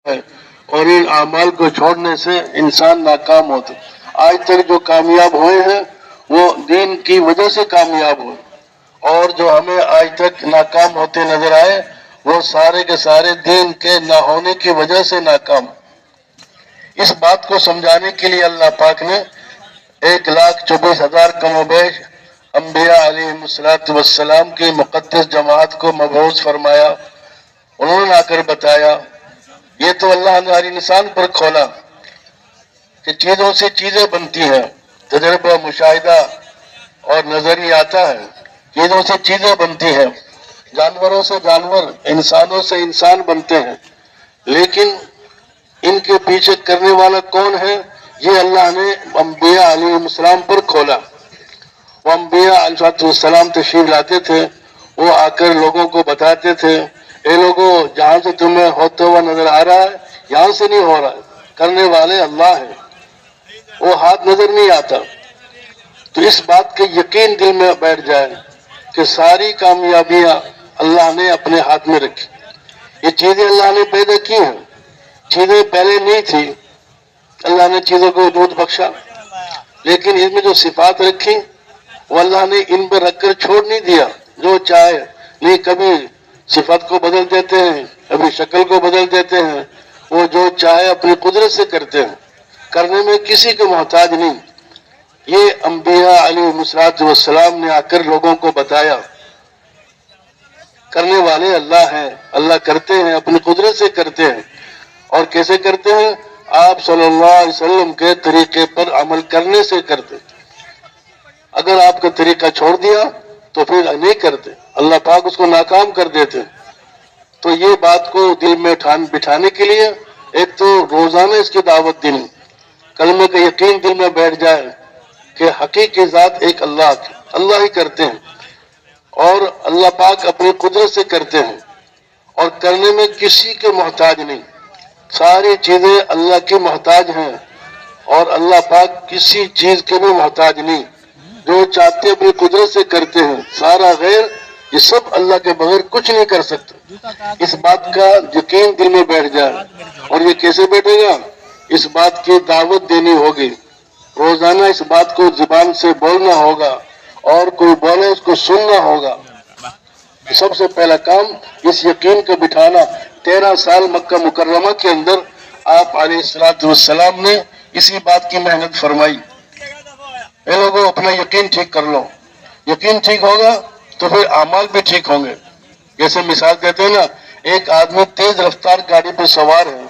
ہے اور ان اعمال کو چھوڑنے سے انسان ناکام ہوتا ہے۔ آج تک جو کامیاب ہوئے ہیں وہ دین کی وجہ سے کامیاب ہوئے، اور جو ہمیں آج تک ناکام ہوتے نظر آئے وہ سارے کے سارے دین کے نہ ہونے کی وجہ سے ناکام۔ اس بات کو سمجھانے کے لیے اللہ پاک نے 1,24,000 کم و بیش انبیاء علیہ السلام کی مقدس جماعت کو مبعوث فرمایا۔ انہوں نے آ کر بتایا، یہ تو اللہ نے ہر انسان پر کھولا کہ چیزوں سے چیزیں بنتی ہیں، تجربہ مشاہدہ اور نظری آتا ہے، چیزوں سے چیزیں بنتی ہیں، جانوروں سے جانور، انسانوں سے انسان بنتے ہیں، لیکن ان کے پیچھے کرنے والا کون ہے؟ یہ اللہ نے انبیاء علیہ السلام پر کھولا۔ وہ انبیاء علیہ السلام تشریف لاتے تھے، وہ آ کر لوگوں کو بتاتے تھے، اے لوگوں جہاں سے تمہیں ہوتا ہوا نظر آ رہا ہے یہاں سے نہیں ہو رہا ہے، کرنے والے اللہ ہیں، وہ ہاتھ نظر نہیں آتا۔ تو اس بات کے یقین دل میں بیٹھ جائے کہ ساری کامیابیاں اللہ نے اپنے ہاتھ میں رکھی۔ یہ چیزیں اللہ نے پیدا کی ہیں، چیزیں پہلے نہیں تھی، اللہ نے چیزوں کو وجود بخشا، لیکن ان میں جو صفات رکھی وہ اللہ نے ان پہ رکھ کر چھوڑ نہیں دیا، جو چاہے نہیں، کبھی صفات کو بدل دیتے ہیں، کبھی شکل کو بدل دیتے ہیں، وہ جو چاہے اپنی قدرت سے کرتے ہیں، کرنے میں کسی کے محتاج نہیں۔ یہ انبیاء علیہ السلام نے آ کر لوگوں کو بتایا، کرنے والے اللہ ہیں، اللہ کرتے ہیں، اپنی قدرت سے کرتے ہیں۔ اور کیسے کرتے ہیں؟ آپ صلی اللہ علیہ وسلم کے طریقے پر عمل کرنے سے کرتے۔ اگر آپ کا طریقہ چھوڑ دیا تو پھر نہیں کرتے، اللہ پاک اس کو ناکام کر دیتے۔ تو یہ بات کو دل میں بٹھانے کے لیے ایک تو روزانہ اس کی دعوت دینی، کلمے کا یقین دل میں بیٹھ جائے کہ حقیقی ذات ایک اللہ کی، اللہ ہی کرتے ہیں، اور اللہ پاک اپنی قدرت سے کرتے ہیں، اور کرنے میں کسی کے محتاج نہیں، ساری چیزیں اللہ کی محتاج ہیں، اور اللہ پاک کسی چیز کے بھی محتاج نہیں، جو چاہتے اپنی قدرت سے کرتے ہیں، سارا غیر یہ سب اللہ کے بغیر کچھ نہیں کر سکتے۔ اس بات کا یقین دل میں بیٹھ جائے، اور یہ کیسے بیٹھے گا؟ اس بات کی دعوت دینی ہوگی، روزانہ اس بات کو زبان سے بولنا ہوگا، اور کوئی بولے اس کو سننا ہوگا۔ سب سے پہلا کام اس یقین کو بٹھانا۔ 13 سال مکہ مکرمہ کے اندر آپ علیہ السلام نے اسی بات کی محنت فرمائی۔ اے لوگوں اپنا یقین ٹھیک کر لو، یقین ٹھیک ہوگا تو پھر اعمال بھی ٹھیک ہوں گے۔ جیسے مثال دیتے ہیں نا، ایک آدمی تیز رفتار گاڑی پہ سوار ہے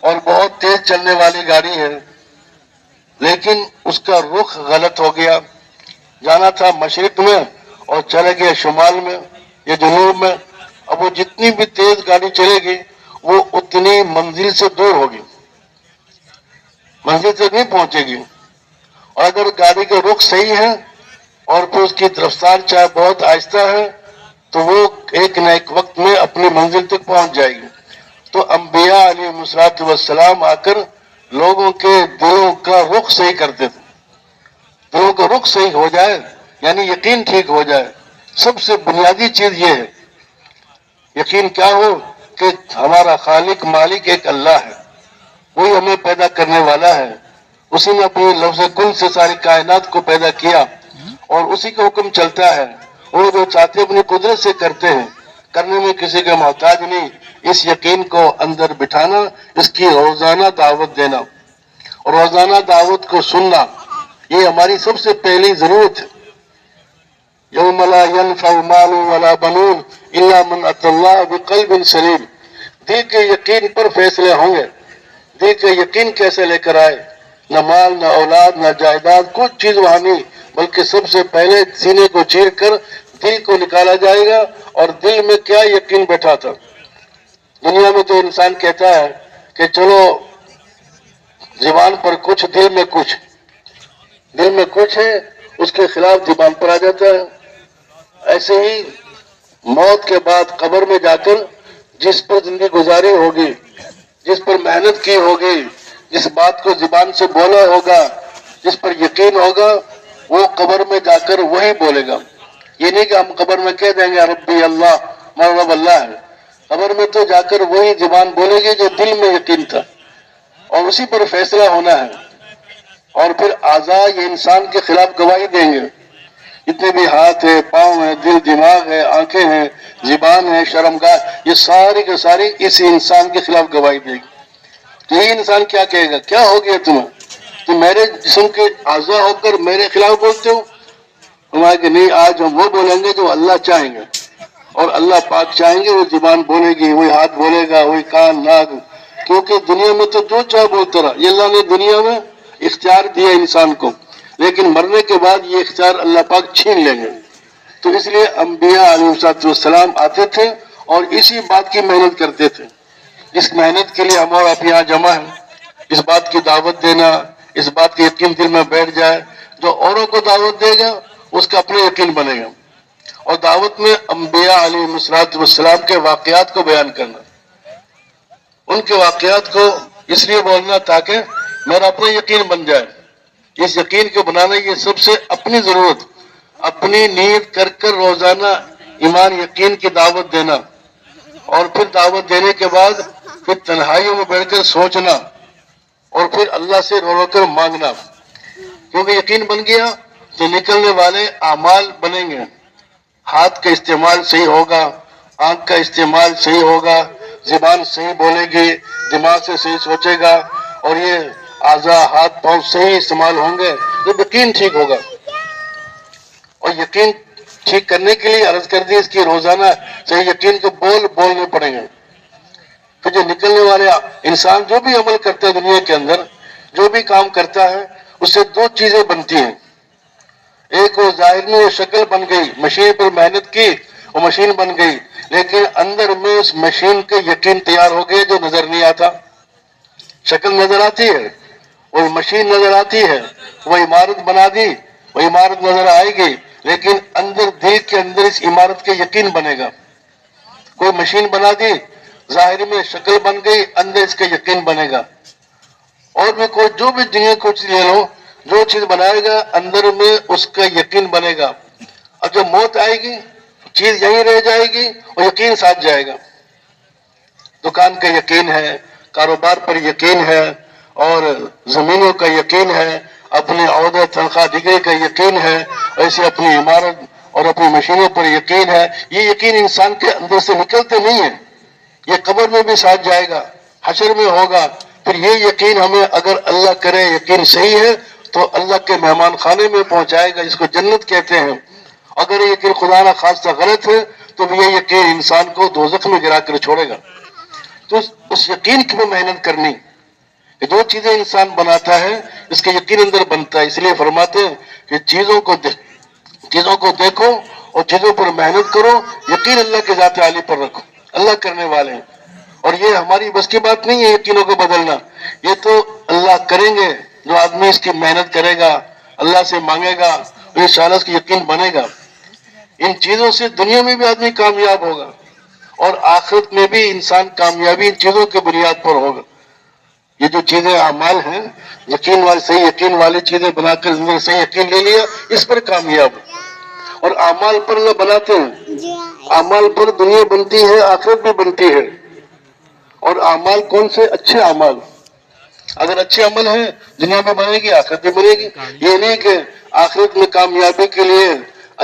اور بہت تیز چلنے والی گاڑی ہے، لیکن اس کا رخ غلط ہو گیا، جانا تھا مشرق میں اور چلے گیا شمال میں یا جنوب میں۔ اب وہ جتنی بھی تیز گاڑی چلے گی وہ اتنی منزل سے دور ہوگی، منزل سے نہیں پہنچے گی۔ اور اگر گاڑی کا رخ صحیح ہے اور پھر اس کی رفتار چاہے بہت آہستہ ہے تو وہ ایک نہ ایک وقت میں اپنی منزل تک پہنچ جائے گی۔ تو انبیاء علیہ السلام آ کر لوگوں کے دلوں کا رخ صحیح کرتے تھے۔ دلوں کا رخ صحیح ہو جائے یعنی یقین ٹھیک ہو جائے، سب سے بنیادی چیز یہ ہے، یقین کیا ہو کہ ہمارا خالق مالک ایک اللہ ہے، وہی ہمیں پیدا کرنے والا ہے، اسی نے اپنے لفظ کن سے ساری کائنات کو پیدا کیا، اور اسی کا حکم چلتا ہے، وہ جو چاہتے اپنی قدرت سے کرتے ہیں، کرنے میں کسی کا محتاج نہیں۔ اس یقین کو اندر بٹھانا، اس کی روزانہ دعوت دینا اور روزانہ دعوت کو سننا، یہ ہماری سب سے پہلی ضرورت ہے۔ یوم لا ينفع مال ولا بنون الا من اتى الله بقلب سلیم۔ دل کے یقین پر فیصلے ہوں گے۔ دل کے یقین کیسے لے کر آئے؟ نہ مال، نہ اولاد، نہ جائیداد، کچھ چیز وہاں نہیں، بلکہ سب سے پہلے سینے کو چیر کر دل کو نکالا جائے گا، اور دل میں کیا یقین بیٹھا تھا۔ دنیا میں تو انسان کہتا ہے کہ چلو زبان پر کچھ، دل میں کچھ، دل میں کچھ ہے، اس کے خلاف زبان پر آ جاتا ہے۔ ایسے ہی موت کے بعد قبر میں جا کر جس پر زندگی گزاری ہوگی، جس پر محنت کی ہوگی، جس بات کو زبان سے بولا ہوگا، جس پر یقین ہوگا، وہ قبر میں جا کر وہی بولے گا۔ یہ نہیں کہ ہم قبر میں کہہ دیں گے ربی اللہ، ہمارا رب اللہ ہے، قبر میں تو جا کر وہی زبان بولے گی جو دل میں یقین تھا، اور اسی پر فیصلہ ہونا ہے. اور پھر اعضاء یہ انسان کے خلاف گواہی دیں گے. جتنے بھی ہاتھ ہے، پاؤں ہے، دل، دماغ ہے، آنکھیں ہیں، زبان ہے، شرمگاہ، یہ ساری کے ساری اس انسان کے خلاف گواہی دے گی. تو یہ انسان کیا کہے گا؟ کیا ہو گیا تمہیں؟ تو میرے جسم کے اعضاء ہو کر میرے خلاف بولتے ہو؟ ہمارے کہ نہیں، آج ہم وہ بولیں گے جو اللہ چاہیں گے، اور اللہ پاک چاہیں گے وہ زبان بولے گی، وہی ہاتھ بولے گا، وہی کان، ناک. کیونکہ دنیا میں تو جو چاہے بولتا رہا. یہ اللہ نے دنیا میں اختیار دیا انسان کو، لیکن مرنے کے بعد یہ اختیار اللہ پاک چھین لیں گے. تو اس لیے انبیاء علیہ السلام آتے تھے اور اسی بات کی محنت کرتے تھے. اس محنت کے لیے ہم اور آپ یہاں جمع ہیں. اس بات کی دعوت دینا، اس بات کی یقین دل میں بیٹھ جائے. جو اوروں کو دعوت دے گا اس کا اپنا یقین بنے گا. اور دعوت میں انبیاء علیہ السلام کے واقعات کو بیان کرنا، ان کے واقعات کو اس لیے بولنا تاکہ میرا اپنا یقین بن جائے. اس یقین کو بنانا یہ سب سے اپنی ضرورت، اپنی نیت کر کر روزانہ ایمان یقین کی دعوت دینا. اور پھر دعوت دینے کے بعد پھر تنہائیوں میں بیٹھ کر سوچنا، اور پھر اللہ سے رو رو کر مانگنا. کیونکہ یقین بن گیا تو نکلنے والے اعمال بنیں گے. ہاتھ کا استعمال صحیح ہوگا، آنکھ کا استعمال صحیح ہوگا، زبان صحیح بولے گی، دماغ سے صحیح سوچے گا، اور یہ اعضاء ہاتھ پاؤں صحیح استعمال ہوں گے تو یقین ٹھیک ہوگا. اور یقین ٹھیک کرنے کے لیے عرض کر دی اس کی روزانہ صحیح یقین کے بولنے پڑیں گے. تو جو نکلنے والے انسان جو بھی عمل کرتا ہے دنیا کے اندر، جو بھی کام کرتا ہے، اس سے دو چیزیں بنتی ہیں. ایک وہ ظاہر میں وہ شکل بن گئی، مشین پر محنت کی وہ مشین بن گئی، لیکن اندر میں اس مشین کے یقین تیار ہو گئے جو نظر نہیں آتا. شکل نظر آتی ہے، وہ مشین نظر آتی ہے، وہ عمارت بنا دی، وہ عمارت نظر آئے گی، لیکن اندر دل کے اندر اس عمارت کے یقین بنے گا. کوئی مشین بنا دی، ظاہر میں شکل بن گئی، اندر اس کا یقین بنے گا. اور بھی کوئی جو بھی دنیا کو لے لو، جو چیز بنائے گا اندر میں اس کا یقین بنے گا. اور جب موت آئے گی چیز یہیں رہ جائے گی اور یقین ساتھ جائے گا. دکان کا یقین ہے، کاروبار پر یقین ہے، اور زمینوں کا یقین ہے، اپنے عہدے تنخواہ ڈگری کا یقین ہے، ایسے اپنی عمارت اور اپنی مشینوں پر یقین ہے. یہ یقین انسان کے اندر سے نکلتے نہیں ہیں. یہ قبر میں بھی ساتھ جائے گا، حشر میں ہوگا. پھر یہ یقین ہمیں اگر اللہ کرے یقین صحیح ہے تو اللہ کے مہمان خانے میں پہنچائے گا، جس کو جنت کہتے ہیں. اگر یہ یقین خدا نہ خواستہ غلط ہے تو یہ یقین انسان کو دوزخ میں گرا کر چھوڑے گا. تو اس یقین کی بھی محنت کرنی. جو چیزیں انسان بناتا ہے اس کا یقین اندر بنتا ہے. اس لیے فرماتے ہیں کہ چیزوں کو دیکھو اور چیزوں پر محنت کرو، یقین اللہ کے ذات عالی پر رکھو. اللہ کرنے والے ہیں، اور یہ ہماری بس کی بات نہیں ہے یقینوں کو بدلنا. یہ تو اللہ کریں گے. جو آدمی اس کی محنت کرے گا، اللہ سے مانگے گا، انشاءاللہ اس کی یقین بنے گا. ان چیزوں سے دنیا میں بھی آدمی کامیاب ہوگا اور آخرت میں بھی انسان کامیابی ان چیزوں کے بنیاد پر ہوگا. یہ جو چیزیں اعمال ہیں، یقین والی صحیح یقین والی چیزیں بنا کر زندگی صحیح یقین لے لیا، اس پر کامیاب. اور اعمال پر اللہ بناتے ہیں، اعمال پر دنیا بنتی ہے، آخرت بھی بنتی ہے. اور اعمال کون سے؟ اچھے اعمال. اگر اچھے عمل ہیں دنیا میں بنے گی، آخرت میں بنے گی. یہ نہیں کہ آخرت میں کامیابی کے لیے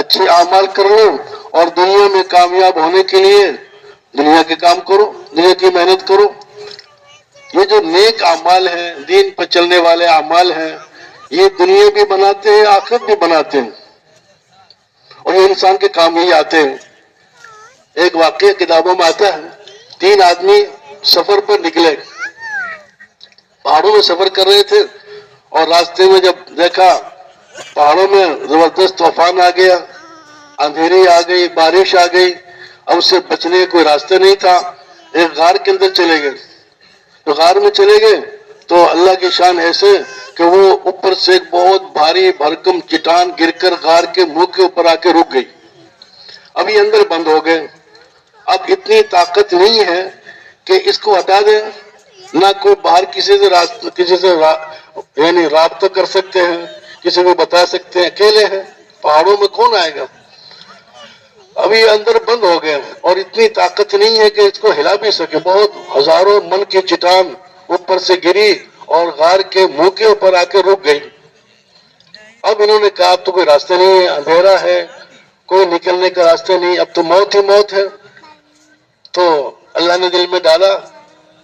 اچھے اعمال کر لو اور دنیا میں کامیاب ہونے کے لیے دنیا کے کام کرو، دنیا کی محنت کرو. یہ جو نیک اعمال ہیں، دین پر چلنے والے اعمال ہیں، یہ دنیا بھی بناتے ہیں، آخرت بھی بناتے ہیں، اور یہ انسان کے کام ہی آتے ہیں. ایک واقعہ کتابوں میں آتا ہے، 3 آدمی سفر پر نکلے، پہاڑوں میں سفر کر رہے تھے، اور راستے میں جب دیکھا پہاڑوں میں زبردست طوفان آ گیا، اندھیری آ گئی، بارش آ گئی. اب اس سے بچنے کا کوئی راستہ نہیں تھا. ایک غار کے اندر چلے گئے. تو غار میں چلے گئے تو اللہ کی شان ایسے کہ وہ اوپر سے ایک بہت بھاری بھرکم چٹان گر کر غار کے منہ کے اوپر آ کے رک گئی. اب یہ اندر بند ہو گئے. اب اتنی طاقت نہیں ہے کہ اس کو ہٹا دیں، نہ کوئی باہر کسی سے یعنی رابطہ کر سکتے ہیں، کسی کو بتا سکتے ہیں. اکیلے ہیں، پہاڑوں میں کون آئے گا؟ اب یہ اندر بند ہو گئے اور اتنی طاقت نہیں ہے کہ اس کو ہلا بھی سکے. بہت ہزاروں من کی چٹان اوپر سے گری اور غار کے منہ کے اوپر آ کے رک گئی. اب انہوں نے کہا اب تو کوئی راستہ نہیں ہے, اندھیرا ہے, کوئی نکلنے کا راستہ نہیں, اب تو موت ہی موت ہے. تو اللہ نے دل میں ڈالا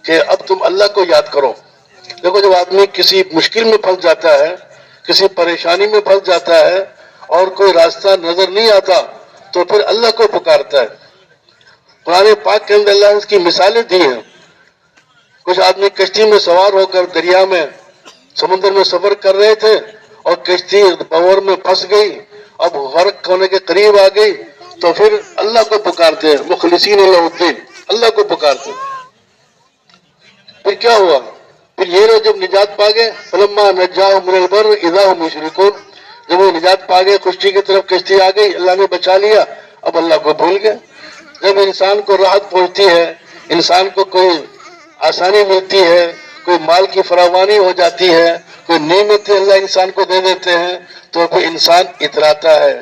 کہ اب تم اللہ کو یاد کرو. دیکھو جب آدمی کسی مشکل میں پھنس جاتا ہے, کسی پریشانی میں پھنس جاتا ہے اور کوئی راستہ نظر نہیں آتا تو پھر اللہ کو پکارتا ہے. قرآن پاک کے اندر اللہ نے اس کی مثالیں دی ہیں. کچھ آدمی کشتی میں سوار ہو کر دریا میں سمندر میں سفر کر رہے تھے اور کشتی بہور میں پھنس گئی, اب غرق ہونے کے قریب آ گئی تو پھر اللہ کو پکارتے ہیں, مخلصین اللہ الدین, اللہ کو پکارتے ہیں. پھر کیا ہوا؟ پھر یہ لوگ جب نجات پا گئے, فلما نجاہم من البر اذا هم یشرکون, جب وہ نجات پا گئے, خشکی کی طرف کشتی آ گئی, اللہ نے بچا لیا, اب اللہ کو بھول گئے. جب انسان کو راحت پہنچتی ہے, انسان کو کوئی آسانی ملتی ہے, کوئی مال کی فراوانی ہو جاتی ہے, کوئی نعمتیں اللہ انسان کو دے دیتے ہیں, تو پھر انسان اتراتا ہے,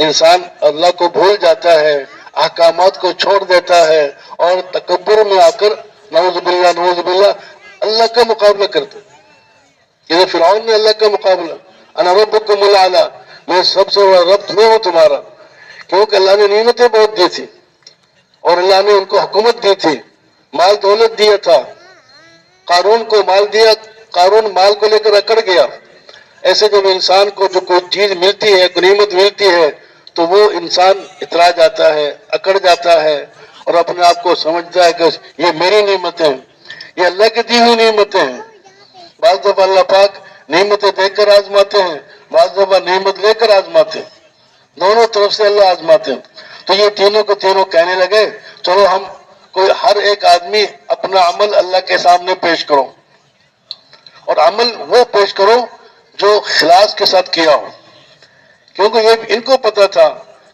انسان اللہ کو بھول جاتا ہے, احکامات کو چھوڑ دیتا ہے اور تکبر میں آ کر نعوذ باللہ اللہ کا مقابلہ کرتے. جیسے فرعون نے اللہ کا مقابلہ, انا ربکم الاعلی, میں سب سے بڑا رب میں ہوں تمہارا, کیونکہ اللہ نے نعمتیں بہت دی تھی اور اللہ نے ان کو حکومت دی تھی, مال دولت دیا تھا. قارون کو مال دیا, قارون مال کو لے کر اکڑ گیا. ایسے جب انسان کو جو کوئی چیز ملتی ہے, کوئی نعمت ملتی ہے, تو وہ انسان اترا جاتا ہے, اکڑ جاتا ہے اور اپنے آپ کو سمجھتا ہے کہ یہ میری نعمتیں ہیں, یہ اللہ کی دی ہوئی نعمتیں ہیں. بعض دفعہ اللہ پاک نعمتیں دے کر آزماتے ہیں, بعض دفعہ نعمت لے کر آزماتے ہیں, دونوں طرف سے اللہ آزماتے ہیں. تو یہ تینوں کو تینوں کہنے لگے چلو ہم کوئی ہر ایک آدمی اپنا عمل اللہ کے سامنے پیش کرو, اور عمل وہ پیش کرو جو خلاص کے ساتھ کیا ہو, کیونکہ یہ ان کو پتا تھا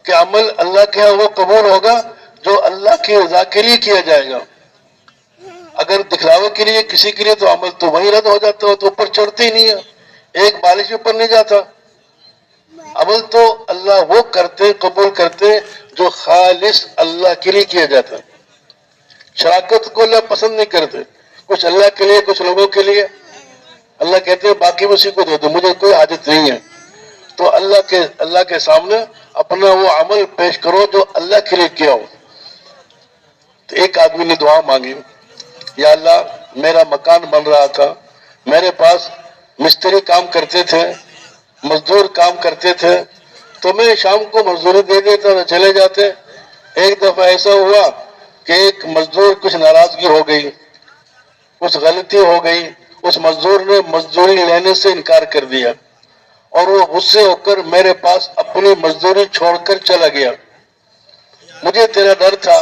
کہ عمل اللہ کے ہاں وہ قبول ہوگا جو اللہ کی رضا کے لیے کیا جائے گا. اگر دکھلاوے کے لیے کسی کے لیے تو عمل تو وہی رد ہو جاتا ہو, تو اوپر چڑھتے ہی نہیں ہے, ایک بالش اوپر نہیں جاتا. عمل تو اللہ وہ کرتے, قبول کرتے جو خالص اللہ کے لیے کیا جاتا ہے. شراکت کو اللہ پسند نہیں کرتے, کچھ اللہ کے لیے کچھ لوگوں کے لیے. اللہ کہتے ہیں باقی اسی کو دے دو, مجھے کوئی حاجت نہیں ہے. تو اللہ کے سامنے اپنا وہ عمل پیش کرو جو اللہ کے لیے کیا ہو. تو ایک آدمی نے دعا مانگی, یا اللہ میرا مکان بن رہا تھا, میرے پاس مستری کام کرتے تھے, مزدور کام کرتے تھے, تو میں شام کو مزدوری دے دیتا تو چلے جاتے. ایک دفعہ ایسا ہوا کہ ایک مزدور کچھ ناراضگی ہو گئی, کچھ غلطی ہو گئی, اس مزدور نے مزدوری لینے سے انکار کر دیا اور وہ غصے ہو کر میرے پاس اپنی مزدوری چھوڑ کر چلا گیا. مجھے تیرا ڈر تھا,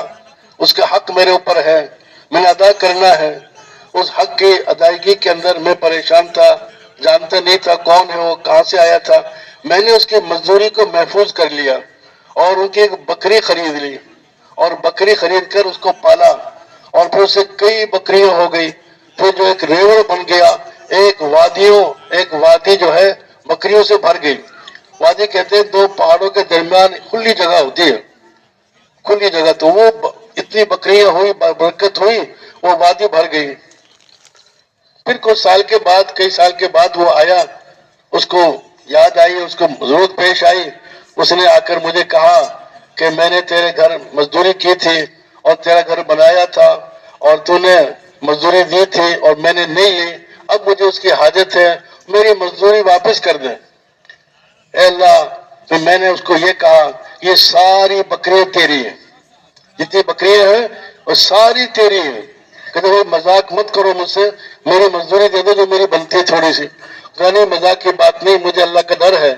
اس کا حق میرے اوپر ہے, میں نے ادا کرنا ہے. اس حق کی ادائیگی کے اندر میں پریشان تھا, جانتا نہیں تھا کون ہے وہ, کہاں سے آیا تھا. میں نے اس کی مزدوری کو محفوظ کر لیا اور ان کی ایک بکری خرید لی, اور بکری خرید کر اس کو پالا, اور پھر اسے کئی بکریاں ہو گئی. پھر جو ایک ریور بن گیا, ایک وادی جو ہے بکریوں سے بھر گئی. وادی کہتے ہیں دو پہاڑوں کے درمیان کھلی جگہ ہوتی ہے, کھلی جگہ, تو وہ اتنی بکریاں ہوئی, برکت ہوئی, وہ وادی بھر گئی. پھر کئی سال کے بعد وہ آیا, اس کو یاد آئی, اس کو ضرورت پیش آئی. اس نے آ کر مجھے کہا کہ میں نے تیرے گھر مزدوری کی تھی اور تیرا گھر بنایا تھا اور تو نے مزدوری دی تھی اور میں نے نہیں لی, اب مجھے اس کی حاجت ہے, میری مزدوری واپس کر دے. اے اللہ, پھر میں نے اس کو یہ کہا یہ ساری بکریاں تیری ہیں, جتنی بکریاں ہیں وہ ساری تیری ہیں. کہتے بھائی مذاق مت کرو مجھ سے, میری مزدوری دے دو جو میری بنتی ہے تھوڑی سی. نہیں مذاق کی بات نہیں, مجھے اللہ کا ڈر ہے.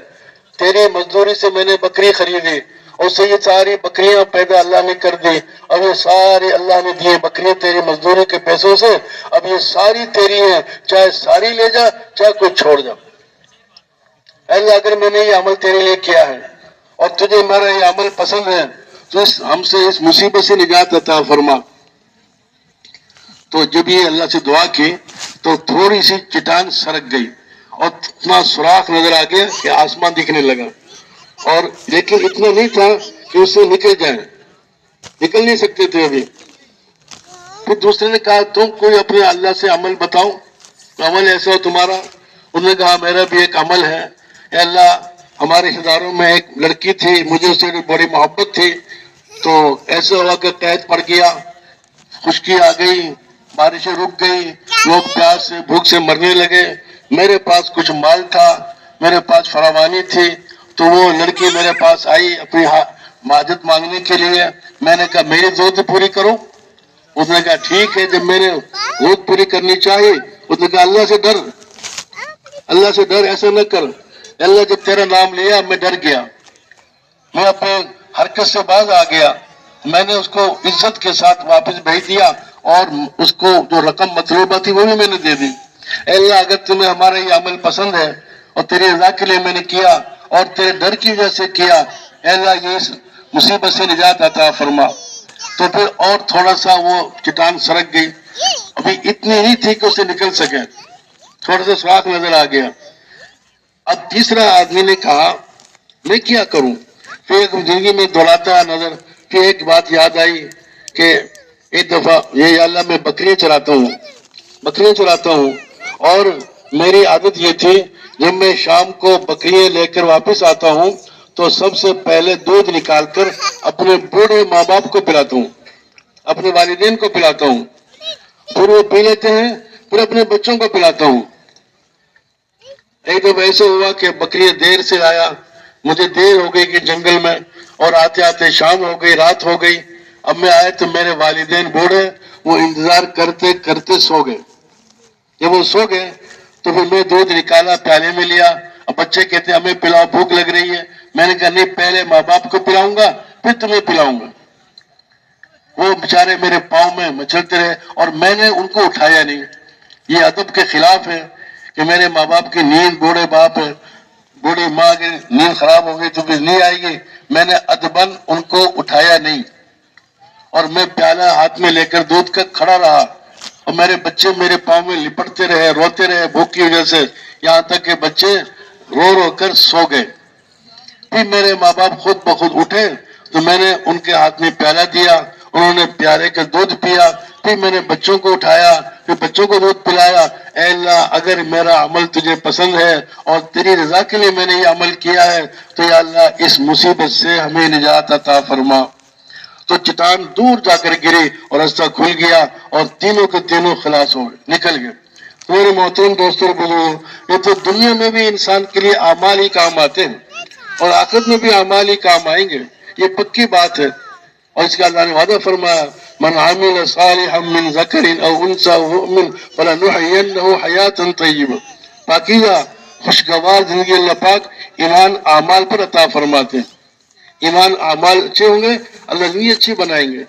تیری مزدوری سے میں نے بکری خریدی, اور سے یہ ساری بکریاں پیدا اللہ نے کر دی, اب یہ ساری اللہ نے دیے بکریاں تیری مزدوری کے پیسوں سے, اب یہ ساری تیری ہیں, چاہے ساری لے جا چاہے کوئی چھوڑ جا. اللہ اگر میں نے یہ عمل تیرے لیے کیا ہے اور تجھے میرا یہ عمل پسند ہے تو ہم سے اس مصیبت سے نجات عطا فرما. تو جب یہ اللہ سے دعا کی تو تھوڑی سی چٹان سرک گئی اور اتنا سوراخ نظر آ گیا کہ آسمان دکھنے لگا, اور لیکن اتنا نہیں تھا کہ اس سے نکل جائیں، نکل نہیں سکتے تھے ابھی. پھر دوسرے نے کہا تم کوئی اپنے اللہ سے عمل بتاؤ، عمل ایسا ہو تمہارا. انہوں نے کہا میرا بھی ایک عمل ہے. اے اللہ، ہمارے رشتے داروں میں ایک لڑکی تھی، مجھے اس سے بڑی محبت تھی، تو ایسا ہوا کہ قید پڑ گیا، خشکی آ گئی، بارشیں رک گئی، لوگ پیاس سے بھوک سے مرنے لگے. میرے پاس کچھ مال تھا، میرے پاس فراوانی تھی، تو وہ لڑکی میرے پاس آئی اپنی حاجت مانگنے کے لیے. میں نے کہا میری ضرورت پوری کرو. اس نے کہا ٹھیک ہے، جب میں نے ضرورت پوری کرنی چاہیے. اس نے کہا اللہ سے ڈر، اللہ سے ڈر، ایسا نہ کر. اللہ جب تیرا نام لیا میں ڈر گیا، میں اپنے حرکت سے باز آ گیا. میں نے اس کو عزت کے ساتھ واپس بھیج دیا اور اس کو جو رقم مطلوبہ تھی وہ بھی میں نے دے دی. اے اللہ، اگر تمہیں ہمارا یہ عمل پسند ہے اور تیری رضا کے لیے میں نے کیا اور تیرے ڈر کی وجہ سے کیا، اے اللہ یہ اس مصیبت سے نجات عطا فرما. تو پھر اور تھوڑا سا وہ چٹان سرک گئی، ابھی اتنی نہیں تھی کہ اسے نکل سکے، تھوڑا سا سراخ نظر آ گیا. اب تیسرا آدمی نے کہا میں کیا کروں. پھر ایک زندگی میں دوڑاتا نظر، پھر ایک بات یاد آئی کہ ایک دفعہ یہ اللہ میں بکریاں چراتا ہوں اور میری عادت یہ تھی جب میں شام کو بکریاں لے کر واپس آتا ہوں تو سب سے پہلے دودھ نکال کر اپنے بوڑھے ماں باپ کو پلاتا ہوں، اپنے والدین کو پلاتا ہوں، پھر وہ پی لیتے ہیں، پھر اپنے بچوں کو پلاتا ہوں. ایک دفعہ ایسے ہوا کہ بکریاں دیر سے آیا، مجھے دیر ہو گئی کہ جنگل میں، اور آتے آتے شام ہو گئی، رات ہو گئی. اب میں آئے تو میرے والدین بوڑھے وہ انتظار کرتے کرتے سو گئے. جب وہ سو گئے تو پھر میں دودھ نکالا، پیالے میں لیا. اب بچے کہتے ہیں ہمیں پلاؤ، بھوک لگ رہی ہے. میں نے کہا نہیں، پہلے ماں باپ کو پلاؤں گا پھر تمہیں پلاؤں گا. وہ بیچارے میرے پاؤں میں مچلتے رہے اور میں نے ان کو اٹھایا نہیں. یہ ادب کے خلاف ہے کہ میرے ماں باپ کی نیند، بوڑھے باپ ہے، بوڑھی ماں کی نیند خراب ہو گئی تو پھر نہیں آئے گی. میں نے ادباً ان کو اٹھایا نہیں اور میں پیالہ ہاتھ میں لے کر دودھ کا کھڑا رہا اور میرے بچے میرے پاؤں میں لپٹتے رہے، روتے رہے بھوک کی وجہ سے، یہاں تک کہ بچے رو رو کر سو گئے. پھر میرے ماں باپ خود بخود اٹھے تو میں نے ان کے ہاتھ میں پیالہ دیا، انہوں نے پیالے کا دودھ پیا. پھر میں نے بچوں کو اٹھایا، پھر بچوں کو دودھ پلایا. اے اللہ، اگر میرا عمل تجھے پسند ہے اور تیری رضا کے لیے میں نے یہ عمل کیا ہے تو یا اللہ اس مصیبت سے ہمیں نجات عطا فرما. تو چٹان دور جا کر گری اور راستہ کھل گیا اور تینوں کے تینوں خلاص ہو گئے، نکل گئے. میرے محترم دوستوں بزرگوں، یہ تو دنیا میں بھی انسان کے لیے اعمال ہی کام آتے ہیں اور آخرت میں بھی اعمال ہی کام آئیں گے، یہ پکی بات ہے. اور اس کا اللہ نے وعدہ فرمایا من عمل صالحا من ذکر او انثى وهو مؤمن فلنحيينه حیاتا طیبہ. پاکیزہ خوشگوار زندگی اللہ پاک ایمان اعمال پر عطا فرماتے ہیں. ایمان اعمال اچھے ہوں گے اللہ زندگی اچھی بنائیں گے.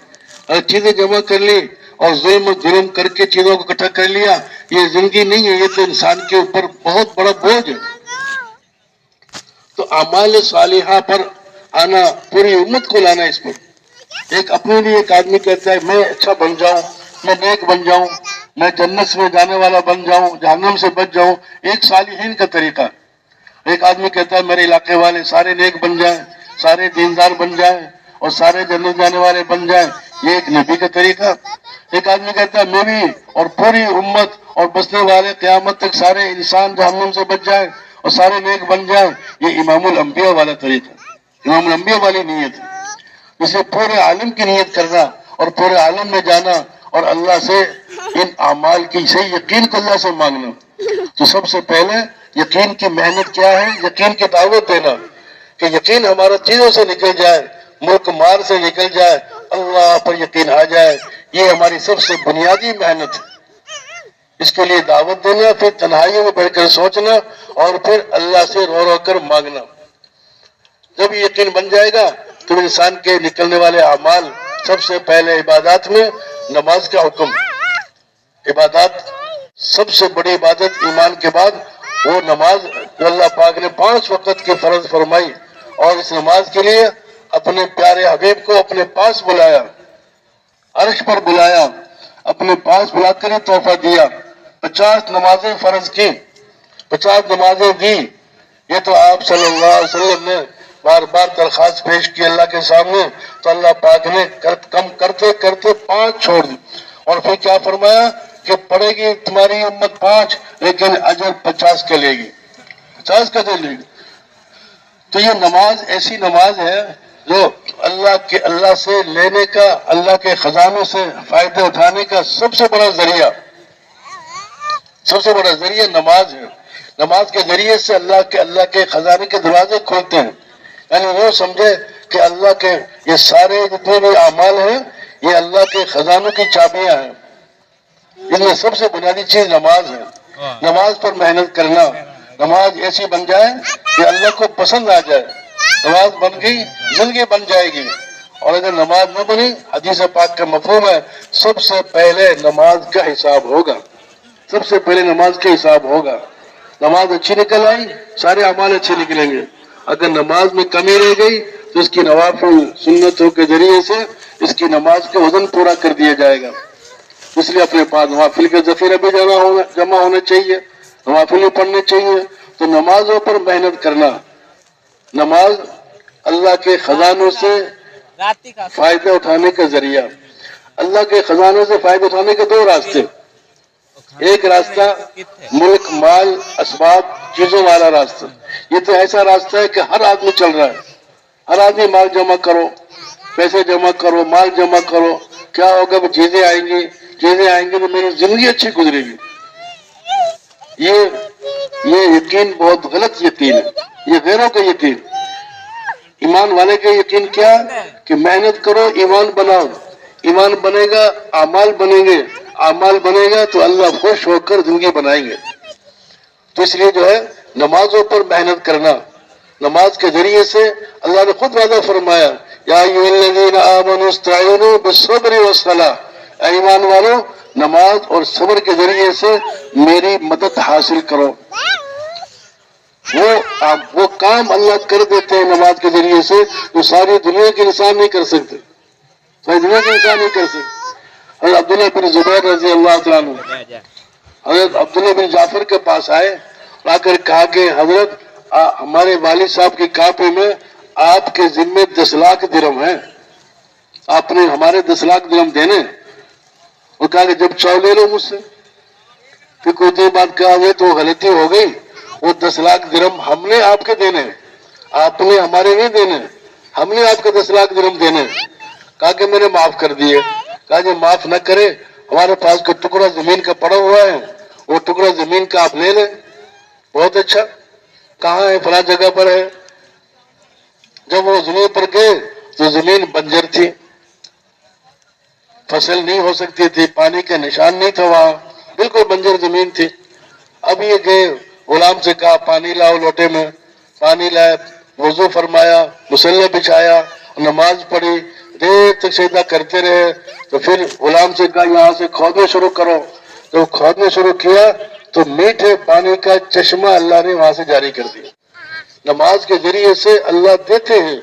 اگر چیزیں جمع کر لی اور ظلم کر کے چیزوں کو اکٹھا کر لیا، یہ زندگی نہیں ہے، یہ تو انسان کے اوپر بہت بڑا بوجھ ہے. تو اعمال صالحہ پر آنا، پوری امت کو لانا اس پر. ایک اپنے لیے ایک آدمی کہتا ہے میں اچھا بن جاؤں، میں نیک بن جاؤں، میں جنت میں جانے والا بن جاؤں، جہنم سے بچ جاؤں، ایک صالحین کا طریقہ. ایک آدمی کہتا ہے میرے علاقے والے سارے نیک بن جائیں، سارے دیندار بن جائیں اور سارے جنت جانے والے بن جائیں، یہ ایک نبی کا طریقہ. ایک آدمی کہتا ہے میں بھی اور پوری امت اور بسنے والے قیامت تک سارے انسان جہنم سے بچ جائیں اور سارے نیک بن جائیں، یہ امام الانبیاء والا طریقہ، امام الانبیاء والی نیت ہے. اسے پورے عالم کی نیت کرنا اور پورے عالم میں جانا اور اللہ سے ان اعمال کی صحیح یقین کو اللہ سے مانگنا. تو سب سے پہلے یقین کی محنت کیا ہے؟ یقین کی دعوت دینا کہ یقین ہمارا چیزوں سے نکل جائے، ملک مار سے نکل جائے، اللہ پر یقین آ جائے. یہ ہماری سب سے بنیادی محنت ہے. اس کے لیے دعوت دینا، پھر تنہائیوں میں بیٹھ کر سوچنا اور پھر اللہ سے رو رو کر مانگنا. جب یہ یقین بن جائے گا تو انسان کے نکلنے والے اعمال، سب سے پہلے عبادات میں نماز کا حکم. عبادات سب سے بڑی عبادت ایمان کے بعد وہ نماز جو اللہ پاک نے 5 وقت کی فرض فرمائی، اور اس نماز کے لیے اپنے پیارے حبیب کو اپنے پاس بلایا، عرش پر بلایا، اپنے پاس بلا کر ہی تحفہ دیا. 50 نمازیں فرض کی، 50 نمازیں دی. یہ تو آپ صلی اللہ علیہ وسلم نے بار بار درخواست پیش کی اللہ کے سامنے، تو اللہ پاک نے کم کرتے کرتے 5 چھوڑ دی، اور پھر کیا فرمایا کہ پڑھے گی تمہاری امت 5 لیکن اجر 50 کا لے گی، 50 کا لے گی۔ تو یہ نماز ایسی نماز ہے جو اللہ سے لینے کا، اللہ کے خزانوں سے فائدے اٹھانے کا سب سے بڑا ذریعہ نماز ہے۔ نماز کے ذریعے سے اللہ کے خزانے کے دروازے کھولتے ہیں، یعنی وہ سمجھے کہ اللہ کے یہ سارے جتنے بھی اعمال ہیں یہ اللہ کے خزانوں کی چابیاں ہیں، ان میں سب سے بنیادی چیز نماز ہے۔ نماز پر محنت کرنا، نماز ایسی بن جائے کہ اللہ کو پسند آ جائے، نماز بن گئی زندگی بن جائے گی، اور اگر نماز نہ بنی حدیث پاک کا مفہوم ہے سب سے پہلے نماز کا حساب ہوگا، سب سے پہلے نماز کا حساب ہوگا۔ نماز اچھی نکل آئی سارے اعمال اچھے نکلیں گے، اگر نماز میں کمی رہ گئی تو اس کی نوافل سنتوں کے ذریعے سے اس کی نماز کا وزن پورا کر دیا جائے گا۔ اس لیے اپنے پاس نوافل کے ذخیرے بھی جمع ہونے چاہیے، نوافل بھی پڑھنے چاہیے۔ تو نمازوں پر محنت کرنا، نماز اللہ کے خزانوں سے فائدہ اٹھانے کا ذریعہ۔ اللہ کے خزانوں سے فائدہ اٹھانے کے 2 راستے، ایک راستہ ملک، مال، اسباب، چیزوں والا راستہ۔ یہ تو ایسا راستہ ہے کہ ہر آدمی چل رہا ہے، ہر آدمی مال جمع کرو، پیسے جمع کرو، مال جمع کرو، کیا ہوگا وہ چیزیں آئیں گی تو میری زندگی اچھی گزرے گی۔ یہ یقین بہت غلط یقین ہے، یہ غیروں کا یقین۔ ایمان والے کا یقین کیا کہ محنت کرو، ایمان بناؤ، ایمان بنے گا اعمال بنیں گے، اعمال بنے گا تو اللہ خوش ہو کر زندگی بنائیں گے۔ تو اس لیے جو ہے نمازوں پر محنت کرنا، نماز کے ذریعے سے اللہ نے خود وعدہ فرمایا یا ایھا الذین آمنوا استعینوا بالصبر والصلاۃ، اے ایمان والو نماز اور صبر کے ذریعے سے میری مدد حاصل کرو۔ وہ کام اللہ کر دیتے ہیں نماز کے ذریعے سے جو ساری دنیا کے انسان نہیں کر سکتے، ساری دنیا کے انسان نہیں کر سکتے۔ حضرت عبداللہ بن زبیر رضی اللہ تعالیٰ عنہ حضرت عبداللہ بن جعفر کے پاس آئے اور آ کر کہا کہ حضرت ہمارے والد صاحب کی کاپی میں آپ کے ذمے 10 لاکھ درہم ہیں، آپ نے ہمارے 10 لاکھ درہم دینے۔ اور کہا کہ جب چاہو لے لو مجھ سے۔ پھر کوئی دیر بعد کہا یہ تو غلطی ہو گئی، وہ 10 لاکھ درہم ہم نے آپ کے دینے، آپ نے ہمارے نہیں دینے، ہم نے آپ کے 10 لاکھ درہم دینے۔ کہا کہ میں نے معاف کر دیے۔ کہا کہ معاف نہ کرے، ہمارے پاس کوئی ٹکڑا زمین کا پڑا ہوا ہے، وہ ٹکڑا زمین کا آپ لے لیں۔ بہت اچھا، کہاں ہے؟ فلاں جگہ پر ہے۔ جب وہ زمین پر گئے تو زمین بنجر تھی، فصل نہیں ہو سکتی تھی، پانی کا نشان نہیں تھا، وہاں بالکل بنجر زمین تھی۔ اب یہ گئے، غلام سے کہا پانی لاؤ لوٹے میں، پانی لائے، وضو فرمایا، مصلی بچھایا، نماز پڑھی، دیر تک سجدہ کرتے رہے۔ تو پھر غلام سے کہا یہاں سے کھودنا شروع کرو۔ جب کھودنا شروع کیا تو میٹھے پانی کا چشمہ اللہ نے وہاں سے جاری کر دیا۔ نماز کے ذریعے سے اللہ دیتے ہیں،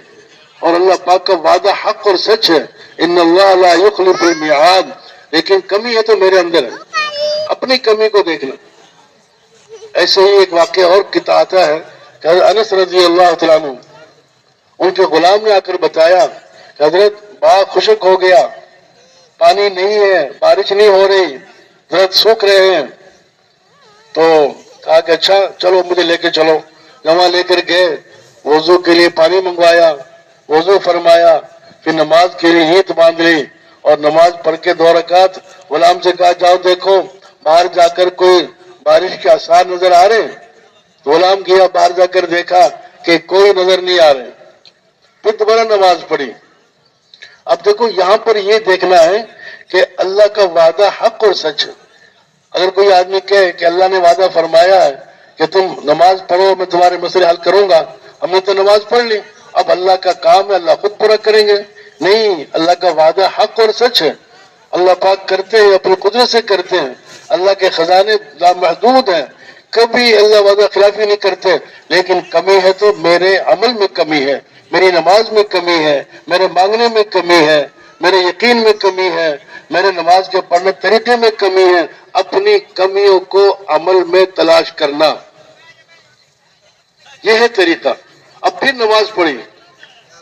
اور اللہ پاک کا وعدہ حق اور سچ ہے، ان اللہ لا یخلف المیعاد، لیکن کمی ہے تو میرے اندر ہے، اپنی کمی کو دیکھنا۔ ایسے ہی ایک واقعہ اور کتا آتا ہے کہ حضرت انس رضی اللہ تعالیٰ عنہ، ان کے غلام نے آ کر بتایا کہ حضرت باغ خشک ہو گیا، پانی نہیں ہے، بارش نہیں ہو رہی، درخت سوکھ رہے ہیں۔ تو کہا کہ اچھا چلو مجھے لے کے چلو۔ جہاں لے کر گئے، وضو کے لیے پانی منگوایا، وضو فرمایا، پھر نماز کے لیے نیت باندھ لی، اور نماز پڑھ کے 2 رکعت۔ غلام سے کہا جاؤ دیکھو باہر جا کر کوئی بارش کے آثار نظر آ رہے ہیں؟ غلام گیا، باہر جا کر دیکھا کہ کوئی نظر نہیں آ رہے۔ پھر دوبارہ نماز پڑھی۔ اب دیکھو یہاں پر یہ دیکھنا ہے کہ اللہ کا وعدہ حق اور سچ ہے۔ اگر کوئی آدمی کہے کہ اللہ نے وعدہ فرمایا ہے کہ تم نماز پڑھو میں تمہارے مسئلے حل کروں گا، ہم نے تو نماز پڑھ لی، اب اللہ کا کام ہے، اللہ خود پورا کریں گے۔ نہیں، اللہ کا وعدہ حق اور سچ ہے، اللہ پاک کرتے ہیں، اپنی قدرت سے کرتے ہیں، اللہ کے خزانے لامحدود ہیں، کبھی اللہ وعدہ خلافی نہیں کرتے۔ لیکن کمی ہے تو میرے عمل میں کمی ہے، میری نماز میں کمی ہے، میرے مانگنے میں کمی ہے، میرے یقین میں کمی ہے، میرے نماز کے پڑھنے طریقے میں کمی ہے۔ اپنی کمیوں کو عمل میں تلاش کرنا، یہ ہے طریقہ۔ اب پھر نماز پڑھی،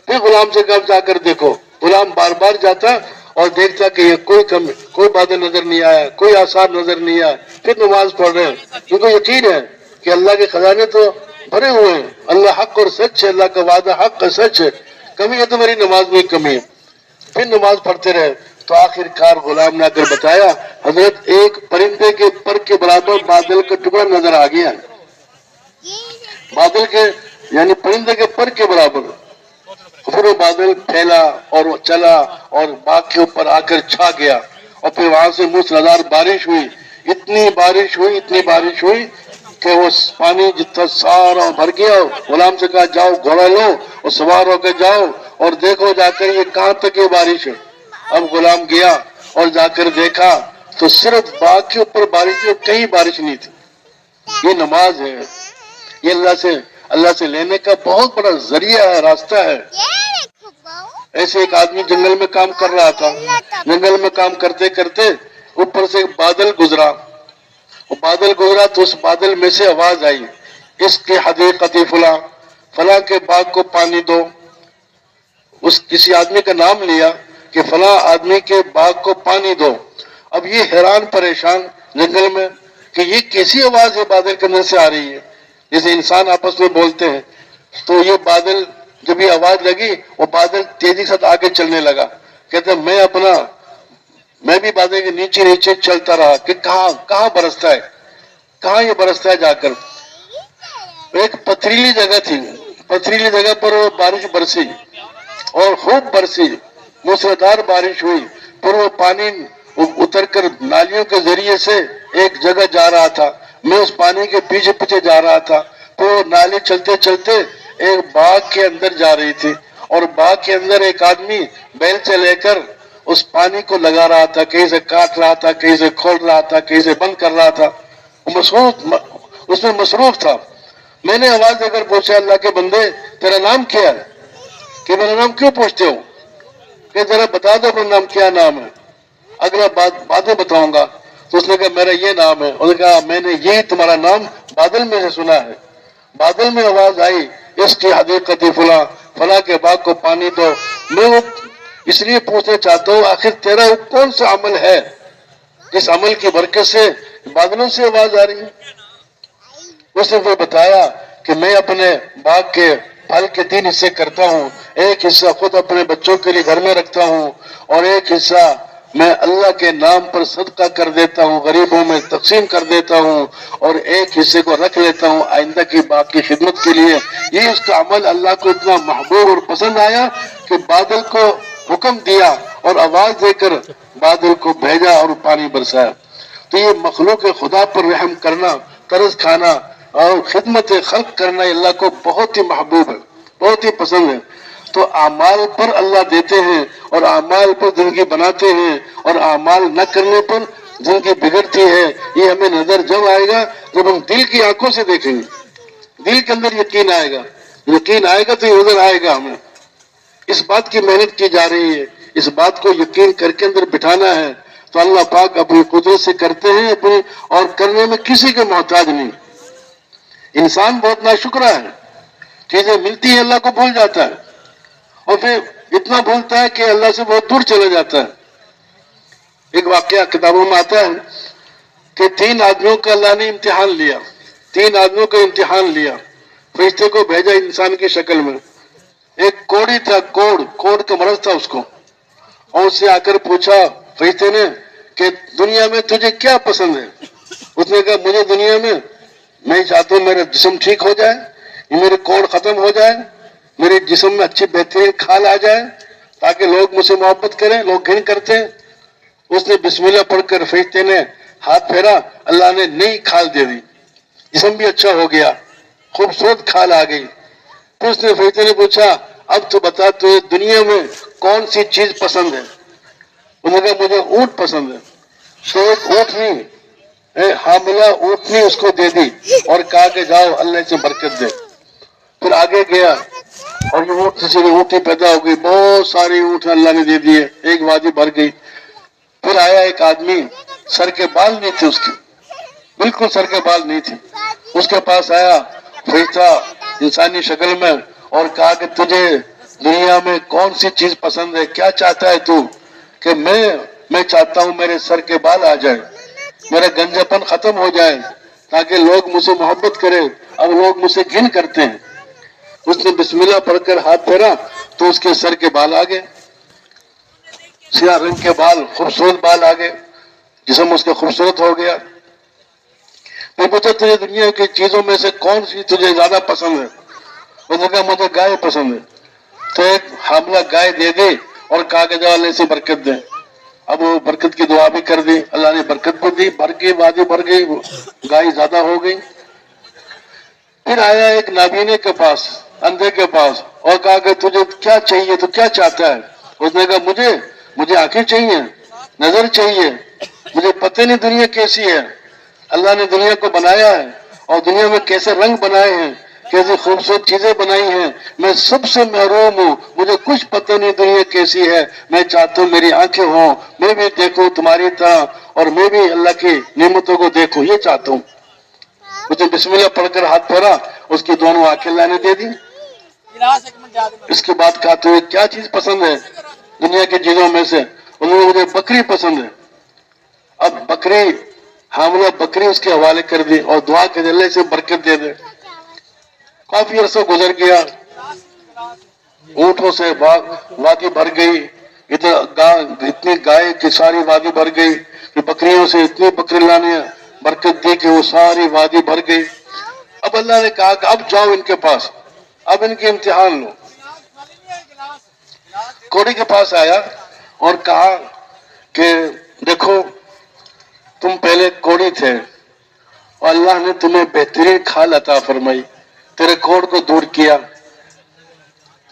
پھر غلام سے کہا جا کر دیکھو. غلام بار بار جاتا اور دیکھتا کہ یہ کوئی بادل نظر نہیں آیا, کوئی آثار نظر نہیں آیا. پھر نماز پڑھ رہے ہیں, کیونکہ یقین ہے کہ اللہ کے خزانے تو بھرے ہوئے ہیں, اللہ حق اور سچ ہے, اللہ کا وعدہ حق اور سچ ہے, کمی ہے تو میری نماز میں کمی ہے. پھر نماز پڑھتے رہے تو آخر کار غلام نے آ کر بتایا, حضرت ایک پرندے کے پر کے برابر بادل کا ٹکڑا نظر آ گیا, بادل کے یعنی پرندے کے پر کے برابر. پھر وہ بادل پھیلا اور وہ چلا اور باغ کے اوپر آ کر چھا گیا, اور پھر وہاں سے موسلادھار بارش ہوئی. اتنی بارش ہوئی کہ وہ پانی جتنا سارا بھر گیا. غلام سے کہا جاؤ گھوڑا لو اور سوار ہو کے جاؤ اور دیکھو جا کر یہ کہاں تک یہ بارش ہے. اب غلام گیا اور جا کر دیکھا تو صرف باغ کے اوپر بارش تھی, کہیں بارش نہیں تھی. یہ نماز ہے, یہ اللہ سے لینے کا بہت بڑا ذریعہ ہے, راستہ ہے. ایسے ایک آدمی جنگل میں کام کر رہا تھا, جنگل میں کام کرتے کرتے اوپر سے بادل گزرا, وہ بادل گزرا تو اس بادل میں سے آواز آئی, اس کے حدیقت فلاں, فلاں کے باغ کو پانی دو. اس کسی آدمی کا نام لیا کہ فلاں آدمی کے باغ کو پانی دو. اب یہ حیران پریشان جنگل میں کہ یہ کیسی آواز ہے بادل کے اندر سے آ رہی ہے, جیسے انسان آپس میں بولتے ہیں. تو یہ بادل جب یہ آواز لگی وہ بادل تیزی کے ساتھ آگے چلنے لگا. کہتے میں بھی بادل کے نیچے نیچے چلتا رہا کہ کہاں برستا ہے, کہاں یہ برستا ہے. جا کر ایک پتھریلی جگہ تھی, پتھریلی جگہ پر وہ بارش برسی اور خوب برسی, موسلادھار بارش ہوئی. پھر وہ پانی اتر کر نالیوں کے ذریعے سے ایک جگہ جا رہا تھا. میں اس پانی کے پیچھے پیچھے جا رہا تھا. تو نالی چلتے چلتے ایک باغ کے اندر جا رہی تھی, اور باغ کے اندر ایک آدمی بیل سے لے کر اس پانی کو لگا رہا تھا, کہیں سے کاٹ رہا تھا, کہیں سے کھول رہا تھا, کہیں سے بند کر رہا تھا. اس میں مصروف تھا. میں نے آواز دے کر پوچھا, اللہ کے بندے تیرا نام کیا ہے؟ کہ میرا نام کیوں پوچھتے ہو, کہ ذرا بتا دو اپنا نام, کیا نام ہے, اگلا بعد میں بتاؤں گا. تو اس نے کہا میرا یہ نام ہے. اس نے کہا میں نے یہی تمہارا نام بادل میں سے سنا ہے. بادل میں آواز آئی, اس کی حدیقت فلاں, فلاں کے باغ کو پانی دو. میں وہ اس لیے پوچھنا چاہتا ہوں آخر تیرا وہ کون سا عمل ہے جس عمل کی برکت سے بادلوں سے آواز آ رہی ہے. اس نے پھر بتایا کہ میں اپنے باغ کے پھل کے 3 حصے کرتا ہوں. ایک حصہ خود اپنے بچوں کے لیے گھر میں رکھتا ہوں, اور ایک حصہ میں اللہ کے نام پر صدقہ کر دیتا ہوں, غریبوں میں تقسیم کر دیتا ہوں, اور ایک حصے کو رکھ لیتا ہوں آئندہ کی باغ کی خدمت کے لیے. یہ اس کا عمل اللہ کو اتنا محبوب اور پسند آیا کہ بادل کو حکم دیا اور آواز دے کر بادل کو بھیجا اور پانی برسایا. تو یہ مخلوق خدا پر رحم کرنا, قرض کھانا اور خدمت خلق کرنا اللہ کو بہت ہی محبوب ہے, بہت ہی پسند ہے. تو اعمال پر اللہ دیتے ہیں اور اعمال پر زندگی بناتے ہیں, اور اعمال نہ کرنے پر زندگی بگڑتی ہے. یہ ہمیں نظر جب آئے گا جب ہم دل کی آنکھوں سے دیکھیں گے, دل کے اندر یقین آئے گا, یقین آئے گا تو یہ نظر آئے گا. ہمیں اس بات کی محنت کی جا رہی ہے, اس بات کو یقین کر کے اندر بٹھانا ہے. تو اللہ پاک اپنی قدرت سے کرتے ہیں اپنی, اور کرنے میں کسی کے محتاج نہیں. انسان بہت ناشکرا ہے, چیزیں ملتی ہیں اللہ کو بھول جاتا ہے, اور پھر اتنا بھولتا ہے کہ اللہ سے بہت دور چلا جاتا ہے. ایک واقعہ کتابوں میں آتا ہے کہ 3 آدمیوں کا اللہ نے امتحان لیا, 3 آدمیوں کا امتحان لیا, فرشتے کو بھیجا انسان کی شکل میں. ایک کوڑی تھا, کوڑ کا مرض تھا اس کو, اور اس سے آ کر پوچھا فرشتے نے کہ دنیا میں تجھے کیا پسند ہے. اس نے کہا مجھے دنیا میں چاہتا ہوں میرا جسم ٹھیک ہو جائے, میرے کوڑ ختم ہو جائے, میرے جسم میں اچھی بہترین کھال آ جائے تاکہ لوگ مجھ سے محبت کریں, لوگ گھن کرتے ہیں. اس نے بسم اللہ پڑھ کر فرشتے نے ہاتھ پھیرا, اللہ نے نئی کھال دے دی, جسم بھی اچھا ہو گیا, خوبصورت کھال آ گئی. پھر اس نے فرشتے نے پوچھا اب تو بتا تجھے دنیا میں کون سی چیز پسند ہے. انہوں نے کہا مجھے اونٹ پسند ہے. تو ایک اونٹنی, حاملہ اونٹنی اس کو دے دی اور کہا کہ جاؤ اللہ سے برکت دے. پھر آگے گیا اور یہ اونٹ سے اونٹی پیدا ہو گئی, بہت ساری اونٹ اللہ نے دے دیے, ایک وادی بھر گئی. پھر آیا ایک آدمی, سر کے بال نہیں تھے اس کے, بالکل سر کے بال نہیں تھے. اس کے پاس آیا فرشتہ انسانی شکل میں اور کہا کہ تجھے دنیا میں کون سی چیز پسند ہے, کیا چاہتا ہے تو؟ کہ میں چاہتا ہوں میرے سر کے بال آ جائیں, میرا گنجاپن ختم ہو جائے, تاکہ لوگ مجھ سے محبت کریں. اب لوگ مجھ سے گھن کرتے ہیں. اس نے بسم اللہ پڑھ کر ہاتھ پھیرا تو اس کے سر کے بال آ گئے, سیاہ رنگ کے بال, خوبصورت بال آ گئے, جسم اس کا خوبصورت ہو گیا. میں پوچھا تجھے دنیا کی چیزوں میں سے کون سی تجھے زیادہ پسند ہے؟ اس نے کہا مجھے گائے پسند ہے. تو ایک حاملہ گائے دے دی اور کہا کہ جا اللہ سے برکت دے. اب وہ برکت کی دعا بھی کر دی, اللہ نے برکت بھی دی, بھر گئی وادی, بھر گئی, گائے زیادہ ہو گئی. پھر آیا ایک نابینے کے پاس, اندھے کے پاس, اور کہا کہ تجھے کیا چاہیے, تو کیا چاہتا ہے؟ اس نے کہا مجھے آنکھیں چاہیے, نظر چاہیے, مجھے پتہ نہیں دنیا کیسی ہے. اللہ نے دنیا کو بنایا ہے اور دنیا میں کیسے رنگ بنائے ہیں, کیسی خوبصورت چیزیں بنائی ہیں. میں سب سے محروم ہوں, مجھے کچھ پتہ نہیں دنیا کیسی ہے. میں چاہتا ہوں میری آنکھیں ہوں, میں بھی دیکھوں تمہاری طرح, اور میں بھی اللہ کی نعمتوں کو دیکھوں, یہ چاہتا ہوں. اس نے بسم اللہ پڑھ کر ہاتھ پھیرا, اس کی دونوں آنکھیں اللہ نے دے دی. اس کے بعد کہا تمہیں کیا چیز پسند ہے دنیا کی چیزوں میں سے؟ انہوں نے مجھے بکری پسند ہے. اب بکری, حاملہ بکری اس کے حوالے کر دی اور دعا کے اللہ سے برکت دے دے. کافی عرصہ گزر گیا, اونٹوں سے وادی بھر گئی, اتنی گائے کی ساری وادی بھر گئی, کہ بکریوں سے اتنی بکری لانے برکت دی کہ وہ ساری وادی بھر گئی. اب اللہ نے کہا کہ اب جاؤ ان کے پاس, اب ان کے امتحان لو. کوڑی کے پاس آیا اور کہا کہ دیکھو تم پہلے کوڑی تھے اور اللہ نے تمہیں بہترین کھال عطا فرمائی, تیرے کوڑ کو دور کیا.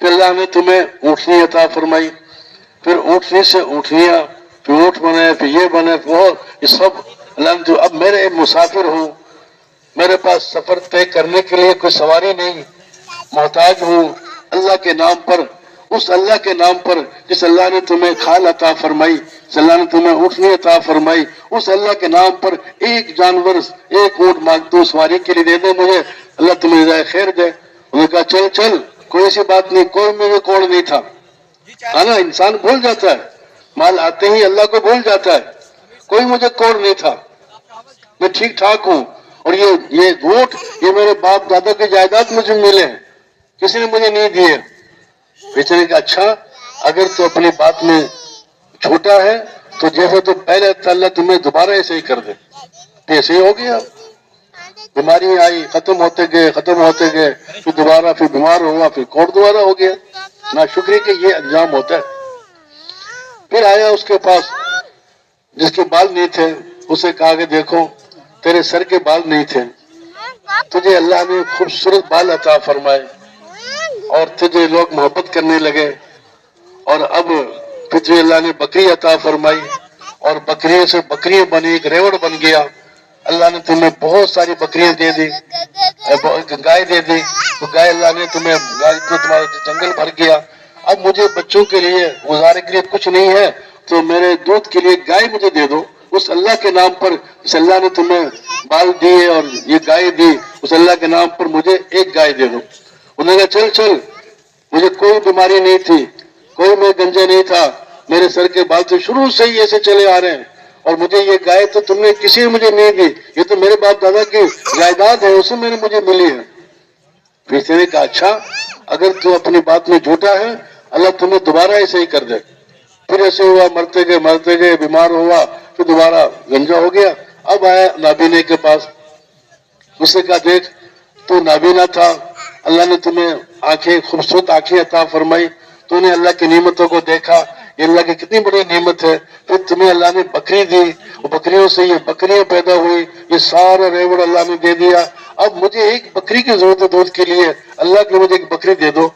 پھر اللہ نے تمہیں اونٹنی عطا فرمائی, پھر اونٹنی سے اونٹنیاں, پھر اونٹ بنے, پھر یہ بنے, یہ سب اللہ نے. اب میرے مسافر ہوں, میرے پاس سفر طے کرنے کے لیے کوئی سواری نہیں, محتاج ہوں. اللہ کے نام پر, اس اللہ کے نام پر جس اللہ نے تمہیں کھال عطا فرمائی, جس اللہ نے تمہیں اونٹنی عطا فرمائی, اس اللہ کے نام پر ایک جانور, ایک اونٹ مانگتا ہوں سواری کے لیے, دے دے مجھے, اللہ تمہیں جزائے خیر دے. انہوں نے کہا چل چل, کوئی ایسی بات نہیں, کوئی میرے کوڑ نہیں تھا. نا انسان بھول جاتا ہے, مال آتے ہی اللہ کو بھول جاتا ہے. کوئی مجھے کوڑ نہیں تھا, میں ٹھیک ٹھاک ہوں, اور یہ اونٹ یہ میرے باپ دادا کی جائیداد مجھے ملے ہیں, کسی نے مجھے نہیں دیے. بیچارے کا اچھا, اگر تو اپنی بات میں چھوٹا ہے تو جیسے تو پہلے تھا اللہ تمہیں دوبارہ ایسے ہی کر دے. ایسے ہی ہو گیا, بیماری آئی, ختم ہوتے گئے, پھر دوبارہ پھر بیمار ہوا, پھر کوڑ دوبارہ ہو گیا. نا شکری کہ یہ انجام ہوتا ہے. پھر آیا اس کے پاس جس کے بال نہیں تھے, اسے کہا کہ دیکھو تیرے سر کے بال نہیں تھے, تجھے اللہ نے خوبصورت بال عطا فرمائے اور تجھے لوگ محبت کرنے لگے, اور اب پھر تجھے اللہ نے بکری عطا فرمائی اور بکریوں سے بکریاں بنی, ایک ریوڑ بن گیا. اللہ نے تمہیں بہت ساری بکریاں دے دی, گائے دے دی, تو گائے اللہ نے تمہیں, تمہارا جنگل بھر گیا. اب مجھے بچوں کے لیے گزارے کے لیے کچھ نہیں ہے, تو میرے دودھ کے لیے گائے مجھے دے دو. اس اللہ کے نام پر جس اللہ نے تمہیں بال دیے اور یہ گائے دی, اس اللہ کے نام پر مجھے ایک گائے دے دو. انہوں نے کہا چل چل, مجھے کوئی بیماری نہیں تھی, کوئی میں گنجا نہیں تھا, میرے سر کے بال تو شروع سے ہی ایسے چلے آ رہے ہیں, اور مجھے یہ گائے تو تم نے کسی نے مجھے نہیں دی, یہ تو میرے باپ دادا کی جائیداد ہے, اسے مجھے ملی ہے. پھر نے کہا اچھا, اگر تو اپنی بات میں جھوٹا ہے اللہ تمہیں دوبارہ ایسے ہی کر دے. پھر ایسے ہوا, مرتے گئے, بیمار ہوا, پھر دوبارہ گنجا ہو گیا. اب آیا نابینے کے پاس, اس نے کہا دیکھ تو نابینا تھا, اللہ نے تمہیں آنکھیں, خوبصورت آنکھیں عطا فرمائی, تو نے اللہ کی نعمتوں کو دیکھا, یہ اللہ کی کتنی بڑی نعمت ہے. پھر تمہیں اللہ نے بکری دی, وہ بکریوں سے یہ بکریاں پیدا ہوئی, یہ سارا ریوڑ اللہ نے دے دیا. اب مجھے ایک بکری کی ضرورت ہے دودھ کے لیے, اللہ کے مجھے ایک بکری دے دو.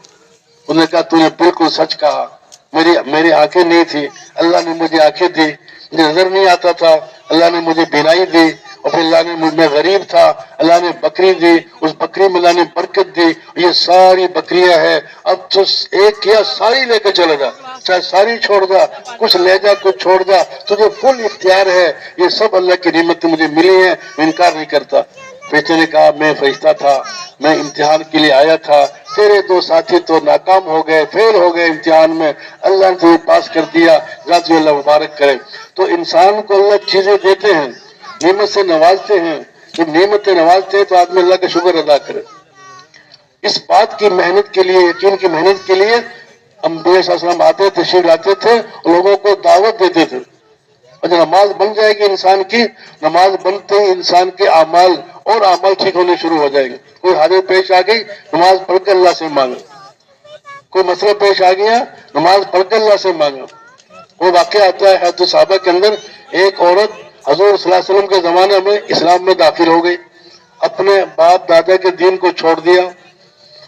انہوں نے کہا تو نے بالکل سچ کہا, میری آنکھیں نہیں تھی, اللہ نے مجھے آنکھیں دی, مجھے نظر نہیں آتا تھا, اللہ نے مجھے بینائی دی, اور پھر اللہ نے میں غریب تھا, اللہ نے بکری دی, اس بکری میں اللہ نے برکت دی. یہ ساری بکریاں ہیں, اب تو ایک کیا ساری لے کے چلے جا, چاہے ساری چھوڑ جا, کچھ لے جا کچھ چھوڑ جا, تجھے فل اختیار ہے. یہ سب اللہ کی نعمت مجھے ملی ہیں, میں انکار نہیں کرتا. بیٹے نے کہا میں فرشتہ تھا, میں امتحان کے لیے آیا تھا، تیرے دو ساتھی تو ناکام ہو گئے، فیل ہو گئے امتحان میں، اللہ نے تجھے پاس کر دیا، ذات اللہ مبارک کرے۔ تو انسان کو اللہ چیزیں دیتے ہیں، نعمت سے نوازتے ہیں، جب نعمتیں نوازتے ہیں تو آدمی اللہ کا شکر ادا کرے۔ اس بات کی محنت کے لیے، یقین کی محنت کے لیے انبیاء صلی اللہ علیہ وسلم آتے تھے، تشریف لاتے تھے، لوگوں کو دعوت دیتے تھے۔ اور جب نماز بن جائے گی انسان کی، نماز بنتے ہی انسان کے اعمال اور اعمال ٹھیک ہونے شروع ہو جائے گے۔ کوئی حاجت پیش آ گئی، نماز پڑھ کر اللہ سے مانگا، کوئی مسئلہ پیش آ گیا، نماز پڑھ کر اللہ سے مانگا۔ وہ واقعہ آتا ہے حضرت صحابہ کے اندر، ایک عورت حضور صلی اللہ علیہ وسلم کے زمانے میں اسلام میں داخل ہو گئی، اپنے باپ دادا کے دین کو چھوڑ دیا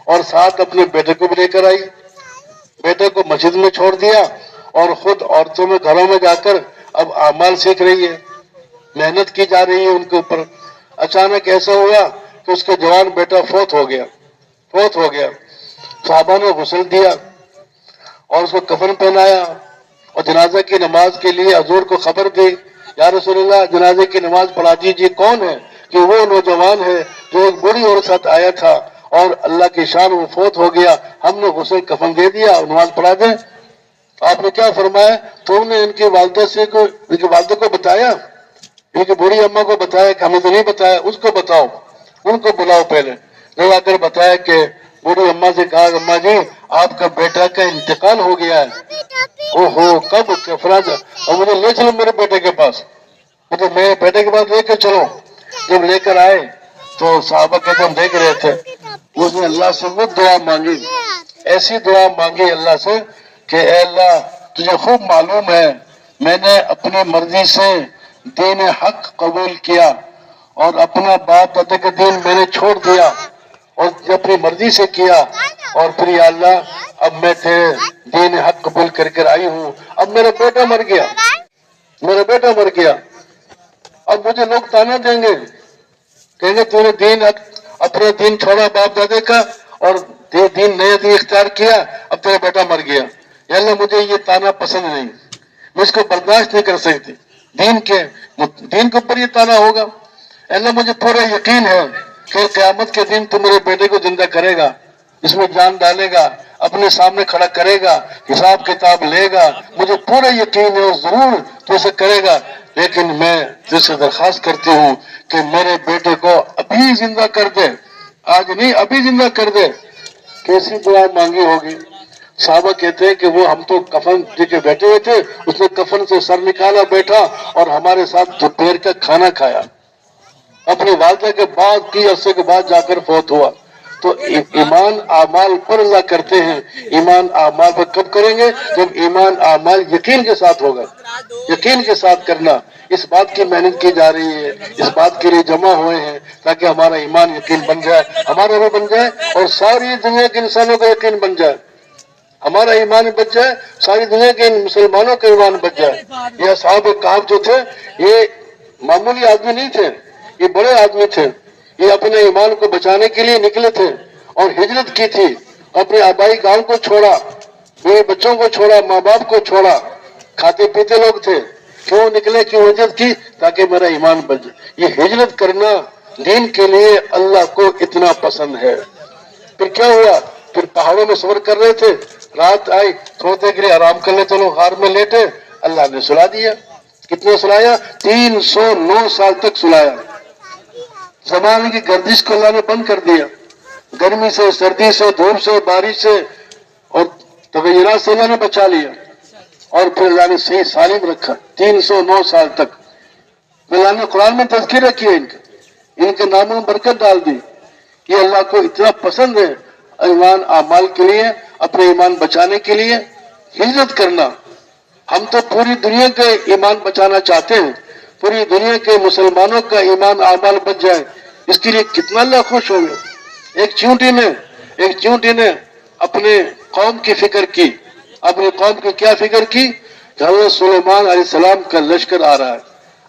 اور ساتھ اپنے بیٹے کو بھی لے کر آئی، بیٹے کو مسجد میں چھوڑ دیا اور خود عورتوں میں گھروں میں جا کر اب اعمال سیکھ رہی ہے، محنت کی جا رہی ہے ان کے اوپر۔ اچانک ایسا ہوا کہ اس کا جوان بیٹا فوت ہو گیا۔ صحابہ نے غسل دیا اور اس کو کفن پہنایا اور جنازہ کی نماز کے لیے حضور کو خبر دی، یا رسول اللہ جنازے کی نماز پڑھا دیجیے۔ کون ہے؟ کہ وہ نوجوان ہے جو ایک بڑی عورت ساتھ آیا تھا اور اللہ کی شان وہ فوت ہو گیا، ہم نے غسل کفن دے دیا اور نماز پڑھا دیں۔ آپ نے کیا فرمایا؟ تو نے ان کی والدہ کو بتایا، ان کی بوڑھی اماں کو بتایا کہ ہمیں تو نہیں بتایا، اس کو بتاؤ، ان کو بلاؤ پہلے۔ جب آ کر بتایا کہ بوڑھی اماں سے کہا، اماں جی آپ کا بیٹا کا انتقال ہو گیا ہے۔ اوہو، کب؟ فلاں، اور مجھے لے چلو میرے بیٹے کے پاس، مطلب میرے بیٹے کے پاس لے کر چلو۔ جب لے کر آئے تو صحابہ کہتے ہم دیکھ رہے تھے، اس نے اللہ سے وہ دعا مانگی، ایسی دعا مانگی اللہ سے کہ اے اللہ تجھے خوب معلوم ہے میں نے اپنی مرضی سے دین حق قبول کیا اور اپنا باپ دادا کا دین میں نے چھوڑ دیا اور اپنی مرضی سے کیا، اور پھر یا اللہ اب میں تیرے دین حق قبول کر کر آئی ہوں، اب میرا بیٹا مر گیا، اب مجھے لوگ تانا دیں گے، کہیں گے تو نے دین اپنا دین چھوڑا باپ دادے کا اور نیا دین اختیار کیا، اب تیرا بیٹا مر گیا۔ یا اللہ مجھے یہ تانا پسند نہیں، میں اس کو برداشت نہیں کر سکتی، دین کے اوپر یہ تانا ہوگا۔ اللہ مجھے پورا یقین ہے کہ قیامت کے دن تو میرے بیٹے کو زندہ کرے گا، اس میں جان ڈالے گا، اپنے سامنے کھڑا کرے گا، حساب کتاب لے گا، مجھے پورا یقین ہے اور ضرور تو اسے کرے گا، لیکن میں تجھ سے درخواست کرتی ہوں کہ میرے بیٹے کو ابھی زندہ کر دے، آج نہیں ابھی زندہ کر دے۔ کیسی دعا مانگی ہوگی؟ صحابہ کہتے ہیں کہ وہ ہم تو کفن لے کے بیٹھے ہوئے تھے، اس نے کفن سے سر نکالا، بیٹھا اور ہمارے ساتھ دوپہر کا کھانا کھایا، اپنی والدہ کے بعد کی عرصے کے بعد جا کر فوت ہوا۔ تو ایمان اعمال پر اللہ کرتے ہیں، ایمان اعمال پر کب کریں گے؟ جب ایمان اعمال یقین کے ساتھ ہوگا، یقین کے ساتھ کرنا۔ اس بات کی محنت کی جا رہی ہے، اس بات کے لیے جمع ہوئے ہیں تاکہ ہمارا ایمان یقین بن جائے، ہمارا بھی بن جائے اور ساری دنیا کے انسانوں کا یقین بن جائے، ہمارا ایمان بچ جائے، ساری دنیا کے مسلمانوں کا ایمان بچ جائے۔ یہ اصحاب کہف جو تھے یہ معمولی آدمی نہیں تھے، یہ بڑے آدمی تھے، یہ اپنے ایمان کو بچانے کے لیے نکلے تھے اور ہجرت کی تھی، اپنے آبائی گاؤں کو چھوڑا، میرے بچوں کو چھوڑا، ماں باپ کو چھوڑا، کھاتے پیتے لوگ تھے، کیوں نکلے، کیوں ہجرت کی؟ تاکہ میرا ایمان بچ جائے۔ یہ ہجرت کرنا دین کے لیے اللہ کو اتنا پسند ہے۔ پھر کیا ہوا؟ پھر پہاڑوں میں سفر کر رہے تھے، رات آئی، تھوڑی دیر کے لیے آرام کر لے، چلو غار میں لیٹے، اللہ نے سلا دیا۔ کتنے سلایا؟ 309 سال تک سلایا۔ زمانے کی گردش کو اللہ نے بند کر دیا، گرمی سے، سردی سے، دھوپ سے، بارش سے اور تغیرات سے اللہ نے بچا لیا، اور پھر اللہ نے صحیح سالم رکھا 309 سال تک۔ اللہ نے قرآن میں تذکرہ کیا ان کے ناموں میں برکت ڈال دی۔ یہ اللہ کو اتنا پسند ہے ایمان اعمال کے لیے، اپنے ایمان بچانے کے لیے ہجرت کرنا۔ ہم تو پوری دنیا کا ایمان بچانا چاہتے ہیں، پوری دنیا کے مسلمانوں کا ایمان اعمال بچ جائے، اس کے لیے کتنا اللہ خوش ہو گیا۔ ایک چیونٹی نے اپنے قوم کی فکر کی، اپنی قوم کی کیا فکر کی؟ کہ حضرت سلیمان علیہ السلام کا لشکر آ رہا ہے،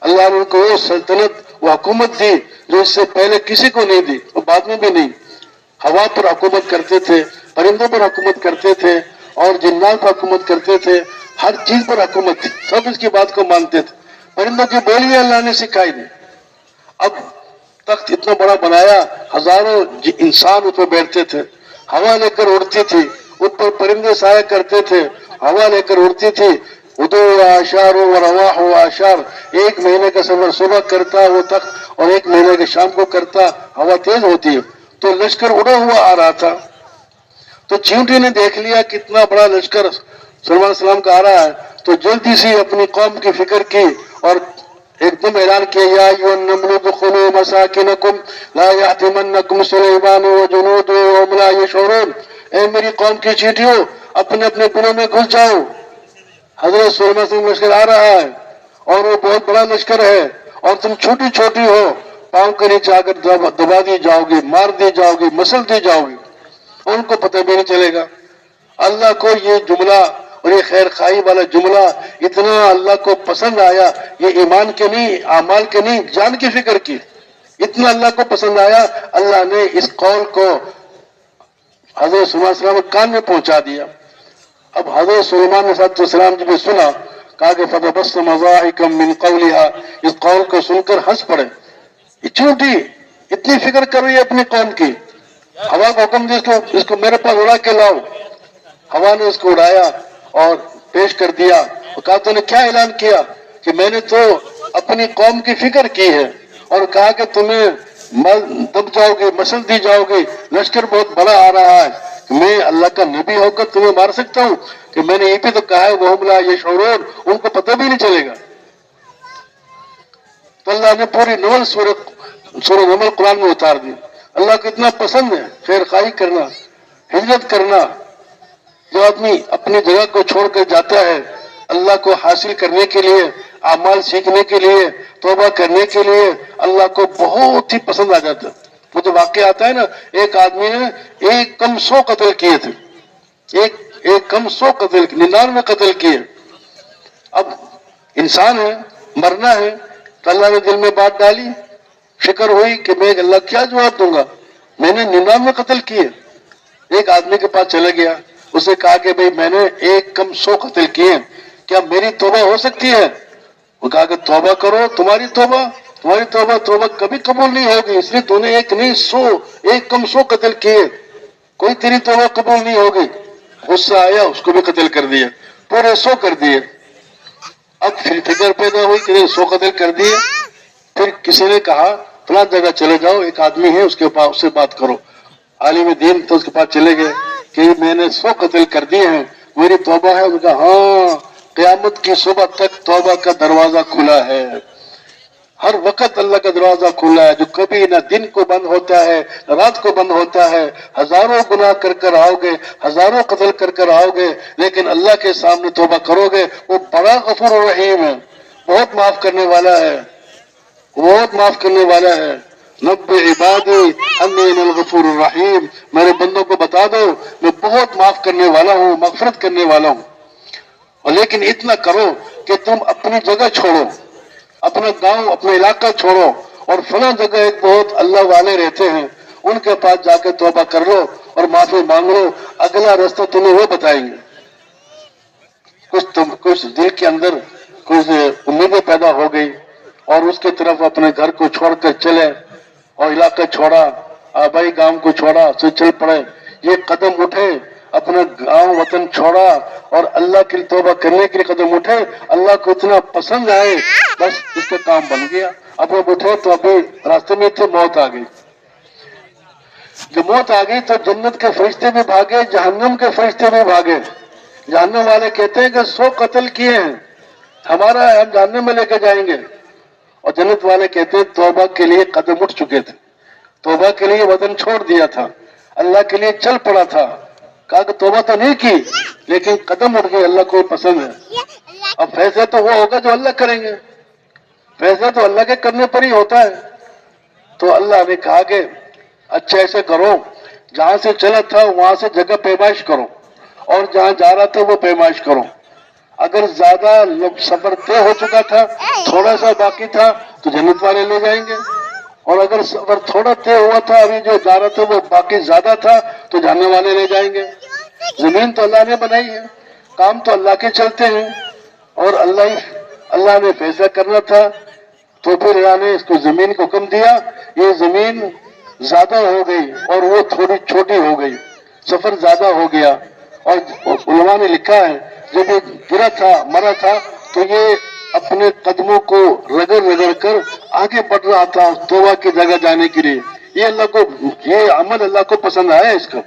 اللہ نے ان کو وہ سلطنت، وہ حکومت دی جو اس سے پہلے کسی کو نہیں دی، اور بعد میں بھی نہیں۔ ہوا پر حکومت کرتے تھے، پرندوں پر حکومت کرتے تھے اور جنات پر حکومت کرتے تھے، ہر چیز پر حکومت تھی، سب اس کی بات کو مانتے تھے۔ پرندوں کی بولی اللہ نے سکھائی دی۔ اب تخت اتنا بڑا بنایا، ہزاروں انسان اس پہ بیٹھتے تھے، ہوا لے کر اڑتی تھی، اوپر پرندے سایہ کرتے تھے، ہوا لے کر اڑتی تھی، ادو آشار و رواح و آشار، ایک مہینے کا سفر صبح کرتا وہ تخت اور ایک مہینے کے شام کو کرتا، ہوا تیز ہوتی ہے تو لشکر اڑا ہوا آ رہا تھا۔ تو چیونٹی نے دیکھ لیا کتنا بڑا لشکر سلیمان علیہ السلام کا آ رہا ہے، تو جلدی سے اپنی قوم کی فکر کی اور ایک دم اعلان کیا، یا ایھا النمل ادخلوا مساکنکم لا یحطمنکم سلیمان وجنودہ وهم لا یشعرون، اے میری قوم کی چیونٹیوں اپنے اپنے بلوں میں گھس جاؤ، حضرت سلیمان علیہ السلام کا لشکر آ رہا ہے اور وہ بہت بڑا لشکر ہے اور تم چھوٹی چھوٹی ہو، پاؤں کے نیچے آ کر دبا دی جاؤ گی، مار دی جاؤ گی، مسل دی جاؤ گی، ان کو پتہ بھی نہیں چلے گا۔ اللہ کو یہ جملہ اور یہ خیر خواہی والا جملہ اتنا اللہ کو پسند آیا، یہ ایمان کے نہیں، اعمال کے نہیں، جان کی فکر کی، اتنا اللہ کو پسند آیا، اللہ نے اس قول کو حضرت سلیمان علیہ السلام کے کان میں پہنچا دیا۔ اب حضرت سلیمان علیہ السلام جب سنا، کہا کہ فَتَبَسَّمَ ضَاحِكًا مِّن قَوْلِهَا، اس قول کو سن کر ہنس پڑے، یہ چونٹی اتنی فکر کر رہی ہے اپنی قوم کی، ہوا کو حکم دی اس کو میرے پاس اڑا کے لاؤ، ہوا نے اس کو اڑایا اور پیش کر دیا اور کہا تو نے کیا اعلان کیا کہ میں نے تو اپنی قوم کی فکر کی ہے اور کہا کہ تمہیں دب جاؤ گے، مسل دی جاؤ گے، لشکر بہت بڑا آ رہا ہے، میں اللہ کا نبی ہو کر تمہیں مار سکتا ہوں کہ میں نے یہ بھی تو کہا ہے وَهُمْ لَا يَشْعُرُونَ، ان کو پتہ بھی نہیں چلے گا۔ تو اللہ نے پوری نمل سورہ نمل قرآن میں اتار دی۔ اللہ کو اتنا پسند ہے خیر خواہی کرنا، ہجرت کرنا۔ جو آدمی اپنی جگہ کو چھوڑ کر جاتا ہے اللہ کو حاصل کرنے کے لیے، اعمال سیکھنے کے لیے، توبہ کرنے کے لیے، اللہ کو بہت ہی پسند آ جاتا ہے۔ مجھے واقعہ آتا ہے نا، ایک آدمی نے ایک کم 100 قتل کیے تھے، ایک کم 100 قتل، 99 قتل کیے۔ اب انسان ہے، مرنا ہے، تو اللہ نے دل میں بات ڈالی، فکر ہوئی کہ میں اللہ کیا جواب دوں گا، میں نے 99 قتل کیے۔ ایک آدمی کے پاس چلے گیا، اسے کہا کہ بھئی میں نے ایک کم 100 قتل کیے، کیا میری توبہ ہو سکتی ہے؟ وہ کہا کہ توبہ کرو، تمہاری توبہ کبھی قبول نہیں ہوگی، اس لیے تو نے ایک نہیں 100، ایک کم 100 قتل کیے، کوئی تیری توبہ قبول نہیں ہوگی۔ غصہ آیا، اس کو بھی قتل کر دیا، پورے 100 کر دیے۔ اب پھر فکر پیدا ہوئی کہ 100 قتل کر دیے، پھر کسی نے کہا فلاں جگہ چلے جاؤ، ایک آدمی ہے اس کے پاس، اس سے بات کرو، عالم دین تو اس کے پاس چلے گئے کہ میں نے 100 قتل کر دیے ہیں، میری توبہ ہے؟ اس نے کہا ہاں، قیامت کی صبح تک توبہ کا دروازہ کھلا ہے، ہر وقت اللہ کا دروازہ کھلا ہے، جو کبھی نہ دن کو بند ہوتا ہے نہ رات کو بند ہوتا ہے۔ ہزاروں گناہ کر کر آؤ گے، ہزاروں قتل کر کر آؤ گے، لیکن اللہ کے سامنے توبہ کرو گے، وہ بڑا غفور الرحیم ہے، بہت معاف کرنے والا ہے، بہت معاف کرنے والا ہے۔ نبئ عبادی انی انا الغفور الرحیم، میرے بندوں کو بتا دو میں بہت معاف کرنے والا ہوں، مغفرت کرنے والا ہوں۔ اور لیکن اتنا کرو کہ تم اپنی جگہ چھوڑو، اپنا گاؤں، اپنا علاقہ چھوڑو اور فلاں جگہ ایک بہت اللہ والے رہتے ہیں، ان کے پاس جا کے توبہ کر لو اور معافی مانگ لو، اگلا راستہ تمہیں وہ بتائیں گے۔ کچھ دل کے اندر کچھ امیدیں پیدا ہو گئی اور اس کی طرف اپنے گھر کو چھوڑ کر چلے اور علاقہ چھوڑا، آبائی گاؤں کو چھوڑا، تو چل پڑے۔ یہ قدم اٹھے، اپنا گاؤں وطن چھوڑا اور اللہ کی توبہ کرنے کے لیے قدم اٹھے، اللہ کو اتنا پسند آئے، بس اس کا کام بن گیا۔ اب وہ اٹھے تو ابھی راستے میں تھے، موت آ گئی۔ جب موت آ گئی تو جنت کے فرشتے بھی بھاگے، جہنم کے فرشتے بھی بھاگے۔ جہنم والے کہتے ہیں کہ 100 قتل کیے ہیں، ہمارا ہے، ہم جہنم میں لے کے جائیں گے۔ اور جنت والے کہتے ہیں توبہ کے لیے قدم اٹھ چکے تھے، توبہ کے لیے وطن چھوڑ دیا تھا، اللہ کے لیے چل پڑا تھا، کہا کہ توبہ تو نہیں کی لیکن قدم اٹھ گئے، اللہ کو پسند ہے۔ اب فیصلہ تو وہ ہوگا جو اللہ کریں گے، فیصلہ تو اللہ کے کرنے پر ہی ہوتا ہے۔ تو اللہ نے کہا کہ اچھا ایسے کرو، جہاں سے چلا تھا وہاں سے جگہ پیمائش کرو اور جہاں جا رہا تھا وہ پیمائش کرو۔ اگر زیادہ سفر طے ہو چکا تھا، تھوڑا سا باقی تھا تو جنت والے لے جائیں گے، اور اگر سفر تھوڑا طے ہوا تھا، ابھی جو جا رہا تھا وہ باقی زیادہ تھا تو جہنم والے لے جائیں گے۔ زمین تو اللہ نے بنائی ہے، کام تو اللہ کے چلتے ہیں، اور اللہ نے فیصلہ کرنا تھا، تو پھر اللہ نے اس کو زمین کو حکم دیا یہ زمین زیادہ ہو گئی اور وہ تھوڑی چھوٹی ہو گئی، سفر زیادہ ہو گیا. اور علماء نے لکھا ہے جب یہ گرا تھا، مرا تھا، تو یہ اپنے قدموں کو رگڑ رگڑ کر آگے بڑھ رہا تھا توبہ کی جگہ جانے کے لیے. یہ اللہ کو، یہ عمل اللہ کو پسند آیا اس کا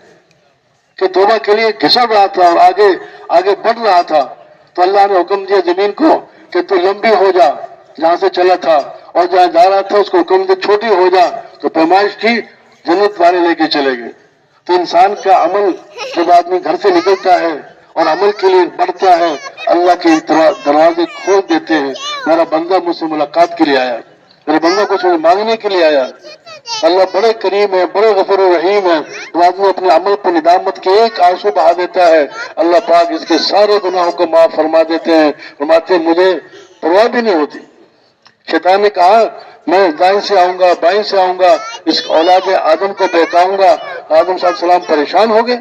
کہ توبہ کے لیے گھسڑ رہا تھا اور آگے آگے بڑھ رہا تھا. تو اللہ نے حکم دیا زمین کو کہ تو لمبی ہو جا جہاں سے چلا تھا، اور جہاں جا رہا تھا اس کو حکم دیا چھوٹی ہو جا. تو پیمائش کی، جنت والے لے کے چلے گئے. تو انسان کا عمل جب آدمی گھر سے نکلتا ہے اور عمل کے لیے بڑھتا ہے، اللہ کے دروازے کھول دیتے ہیں. میرا بندہ مجھ سے ملاقات کے لیے آیا، میرے بندہ کچھ مانگنے کے لیے آیا. اللہ بڑے کریم ہے، بڑے غفور الرحیم ہے. تو آدمی اپنے عمل پر ندامت کے ایک آنسو بہا دیتا ہے، اللہ پاک اس کے سارے گناہوں کو معاف فرما دیتے ہیں. فرماتے ہیں مجھے پرواہ بھی نہیں ہوتی. شیطان نے کہا میں دائیں سے آؤں گا، بائیں سے آؤں گا، اس اولاد آدم کو بہکاؤں گا. آدم صلی اللہ علیہ وسلم پریشان ہو گئے،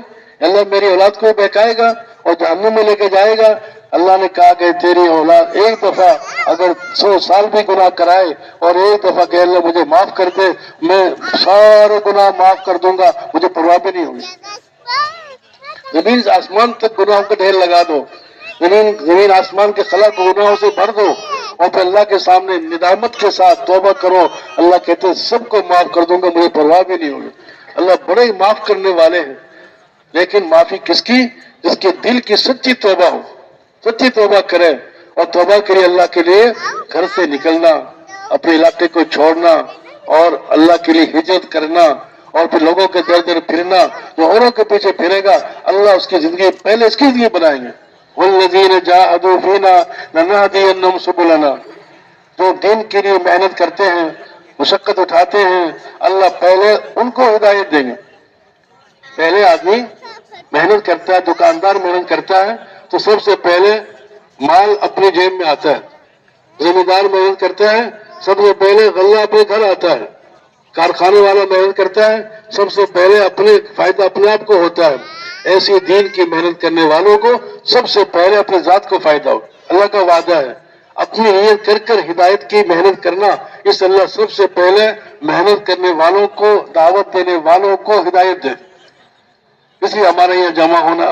اللہ میری اولاد کو بہکائے گا اور جہنم میں لے کے جائے گا. اللہ نے کہا کہ تیری اولاد ایک دفعہ اگر 100 سال بھی گناہ کرائے اور ایک دفعہ کہ اللہ مجھے معاف کر دے، میں سارے گناہ معاف کر دوں گا، مجھے پرواہ بھی نہیں ہوگی. زمین سے آسمان تک گناہوں کا ڈھیر لگا دو، زمین آسمان کے خلا کو گناہوں سے بھر دو، اور پھر اللہ کے سامنے ندامت کے ساتھ توبہ کرو. اللہ کہتے ہیں سب کو معاف کر دوں گا، مجھے پرواہ بھی نہیں ہوگی. اللہ بڑے ہی معاف کرنے والے ہیں. لیکن معافی کس کی؟ جس کے دل کی سچی توبہ ہو، سچی توبہ کرے. اور توبہ کے لیے اللہ کے لیے گھر سے نکلنا، اپنے علاقے کو چھوڑنا اور اللہ کے لیے ہجرت کرنا، اور پھر لوگوں کے در در پھرنا. جو اوروں کے پیچھے پھرے گا اللہ اس کی زندگی پہلے اس کی زندگی بنائیں گے. والذین جاہدوا فینا لنہدینہم سبلنا. جو دین کے لیے محنت کرتے ہیں، مشقت اٹھاتے ہیں، اللہ پہلے ان کو ہدایت دیں گے. پہلے آدمی محنت کرتا ہے، دکاندار محنت کرتا ہے تو سب سے پہلے مال اپنی جیب میں آتا ہے. ذمہ دار محنت کرتا ہے، سب سے پہلے غلہ اپنے گھر آتا ہے. کارخانے والا محنت کرتا ہے، سب سے پہلے اپنے فائدہ اپنے آپ کو ہوتا ہے. ایسی دین کی محنت کرنے والوں کو سب سے پہلے اپنے ذات کو فائدہ ہو. اللہ کا وعدہ ہے اپنی نیت کر کر ہدایت کی محنت کرنا. اس اللہ سب سے پہلے محنت کرنے والوں کو، دعوت دینے والوں کو ہدایت دے. اس لیے ہمارے یہاں جمع ہونا،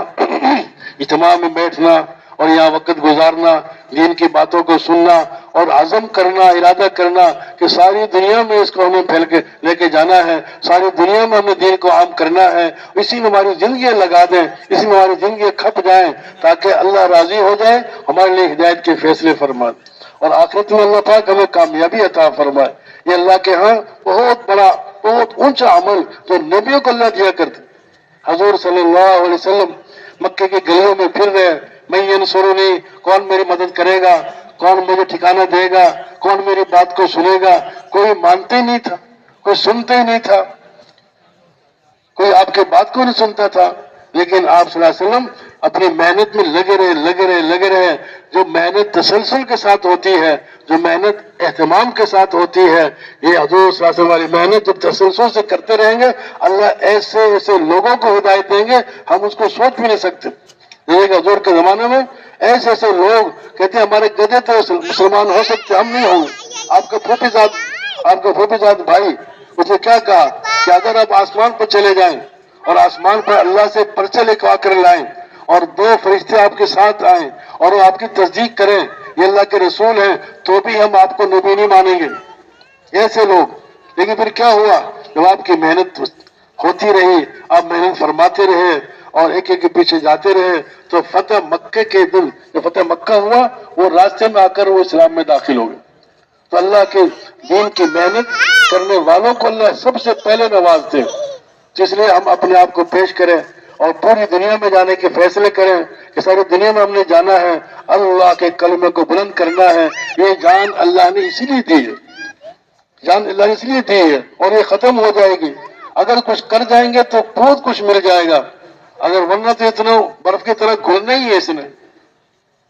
اجتماع میں بیٹھنا اور یہاں وقت گزارنا، دین کی باتوں کو سننا اور عزم کرنا، ارادہ کرنا کہ ساری دنیا میں اس کو ہمیں پھیل کے لے کے جانا ہے، ساری دنیا میں ہمیں دین کو عام کرنا ہے. اسی میں ہماری زندگیاں لگا دیں، اسی میں ہماری زندگیاں کھپ جائیں تاکہ اللہ راضی ہو جائے، ہمارے لیے ہدایت کے فیصلے فرمائے اور آخرت میں اللہ پاک ہمیں کامیابی عطا فرمائے. یہ اللہ کے ہاں بہت بڑا، بہت اونچا عمل جو نبیوں کو اللہ دیا کرتے. حضور صلی اللہ علیہ وسلم مکے کی گلیوں میں پھر رہے، میں ینصرونی، کون میری مدد کرے گا، کون مجھے ٹھکانہ دے گا، کون میری بات کو سنے گا. کوئی مانتے ہی نہیں تھا، کوئی سنتے ہی نہیں تھا، کوئی آپ کے بات کو نہیں سنتا تھا. لیکن آپ صلی اللہ علیہ وسلم اپنی محنت میں لگے رہے. جو محنت تسلسل کے ساتھ ہوتی ہے، جو محنت اہتمام کے ساتھ ہوتی ہے، یہ حضور صلی اللہ علیہ وسلم والی محنت جب تسلسل سے کرتے رہیں گے، اللہ ایسے ایسے لوگوں کو ہدایت دیں گے ہم اس کو سوچ بھی نہیں سکتے. ایک حضور کے زمانے میں ایسے ایسے لوگ کہتے ہیں ہمارے گدھے تو مسلمان ہو سکتے، ہم نہیں ہوں گے. آپ کا پھوپھی زاد بھائی اس نے کیا کہا کہ اگر آپ آسمان پر چلے جائیں اور آسمان پر اللہ سے پرچہ لکھوا کر لائیں اور 2 فرشتے آپ کے ساتھ آئیں اور وہ آپ کی تصدیق کریں یہ اللہ کے رسول ہیں، تو بھی ہم آپ کو نبی نہیں مانیں گے. ایسے لوگ. لیکن پھر کیا ہوا؟ جب آپ کی محنت ہوتی رہی، آپ محنت فرماتے رہے اور ایک ایک کے پیچھے جاتے رہے، تو فتح مکہ کے دن جو فتح مکہ ہوا وہ راستے میں آ کر وہ اسلام میں داخل ہو گئے. تو اللہ کے دین کی محنت کرنے والوں کو اللہ سب سے پہلے نوازتے ہیں. اس لیے ہم اپنے آپ کو پیش کریں اور پوری دنیا میں جانے کے فیصلے کریں کہ ساری دنیا میں ہم نے جانا ہے، اللہ کے کلمے کو بلند کرنا ہے. یہ جان اللہ نے اسی لیے دی ہے، جان اللہ نے اس لیے دی ہے اور یہ ختم ہو جائے گی. اگر کچھ کر جائیں گے تو بہت کچھ مل جائے گا، اگر ورنہ تو اتنا برف کی طرح گھولنا ہی ہے اس نے.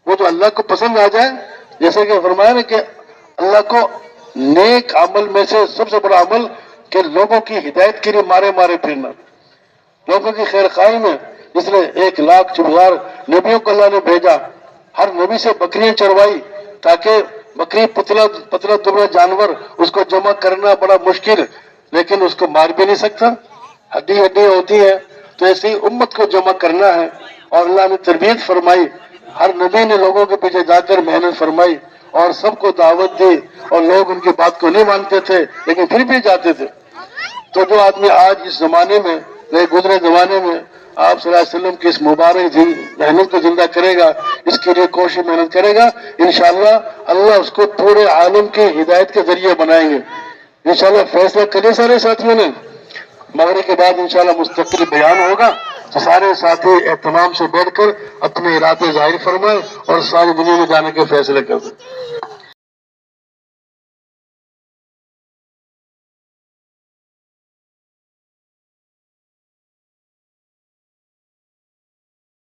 وہ تو اللہ کو پسند آ جائے، جیسے کہ فرمایا نا کہ اللہ کو نیک عمل میں سے سب سے بڑا عمل کہ لوگوں کی ہدایت کے لیے مارے مارے پھرنا، لوگوں کی خیر خواہی میں. اس نے 1,04,000 نبیوں کو اللہ نے بھیجا، ہر نبی سے بکریاں چروائی تاکہ بکری پتلا دبلا جانور اس کو جمع کرنا بڑا مشکل. لیکن اس کو مار بھی نہیں سکتا، ہڈی ہڈی ہوتی ہے. تو ایسی ہی امت کو جمع کرنا ہے. اور اللہ نے تربیت فرمائی، ہر نبی نے لوگوں کے پیچھے جا کر محنت فرمائی اور سب کو دعوت دی، اور لوگ ان کی بات کو نہیں مانتے تھے لیکن پھر بھی جاتے تھے. تو جو آدمی آج اس زمانے میں، گزرے زمانے میں آپ صلی اللہ علیہ وسلم کی اس مبارک محنت کو زندہ کرے گا، اس کے لیے کوشش محنت کرے گا، انشاءاللہ اللہ اس کو پورے عالم کی ہدایت کے ذریعے بنائیں گے. انشاءاللہ فیصلہ کرے سارے ساتھیوں نے. مغرب کے بعد انشاءاللہ مستقل بیان ہوگا، تو سارے ساتھی اہتمام سے بیٹھ کر اپنے ارادے ظاہر فرمائے اور ساری دنیا میں جانے کے فیصلے کر دیں.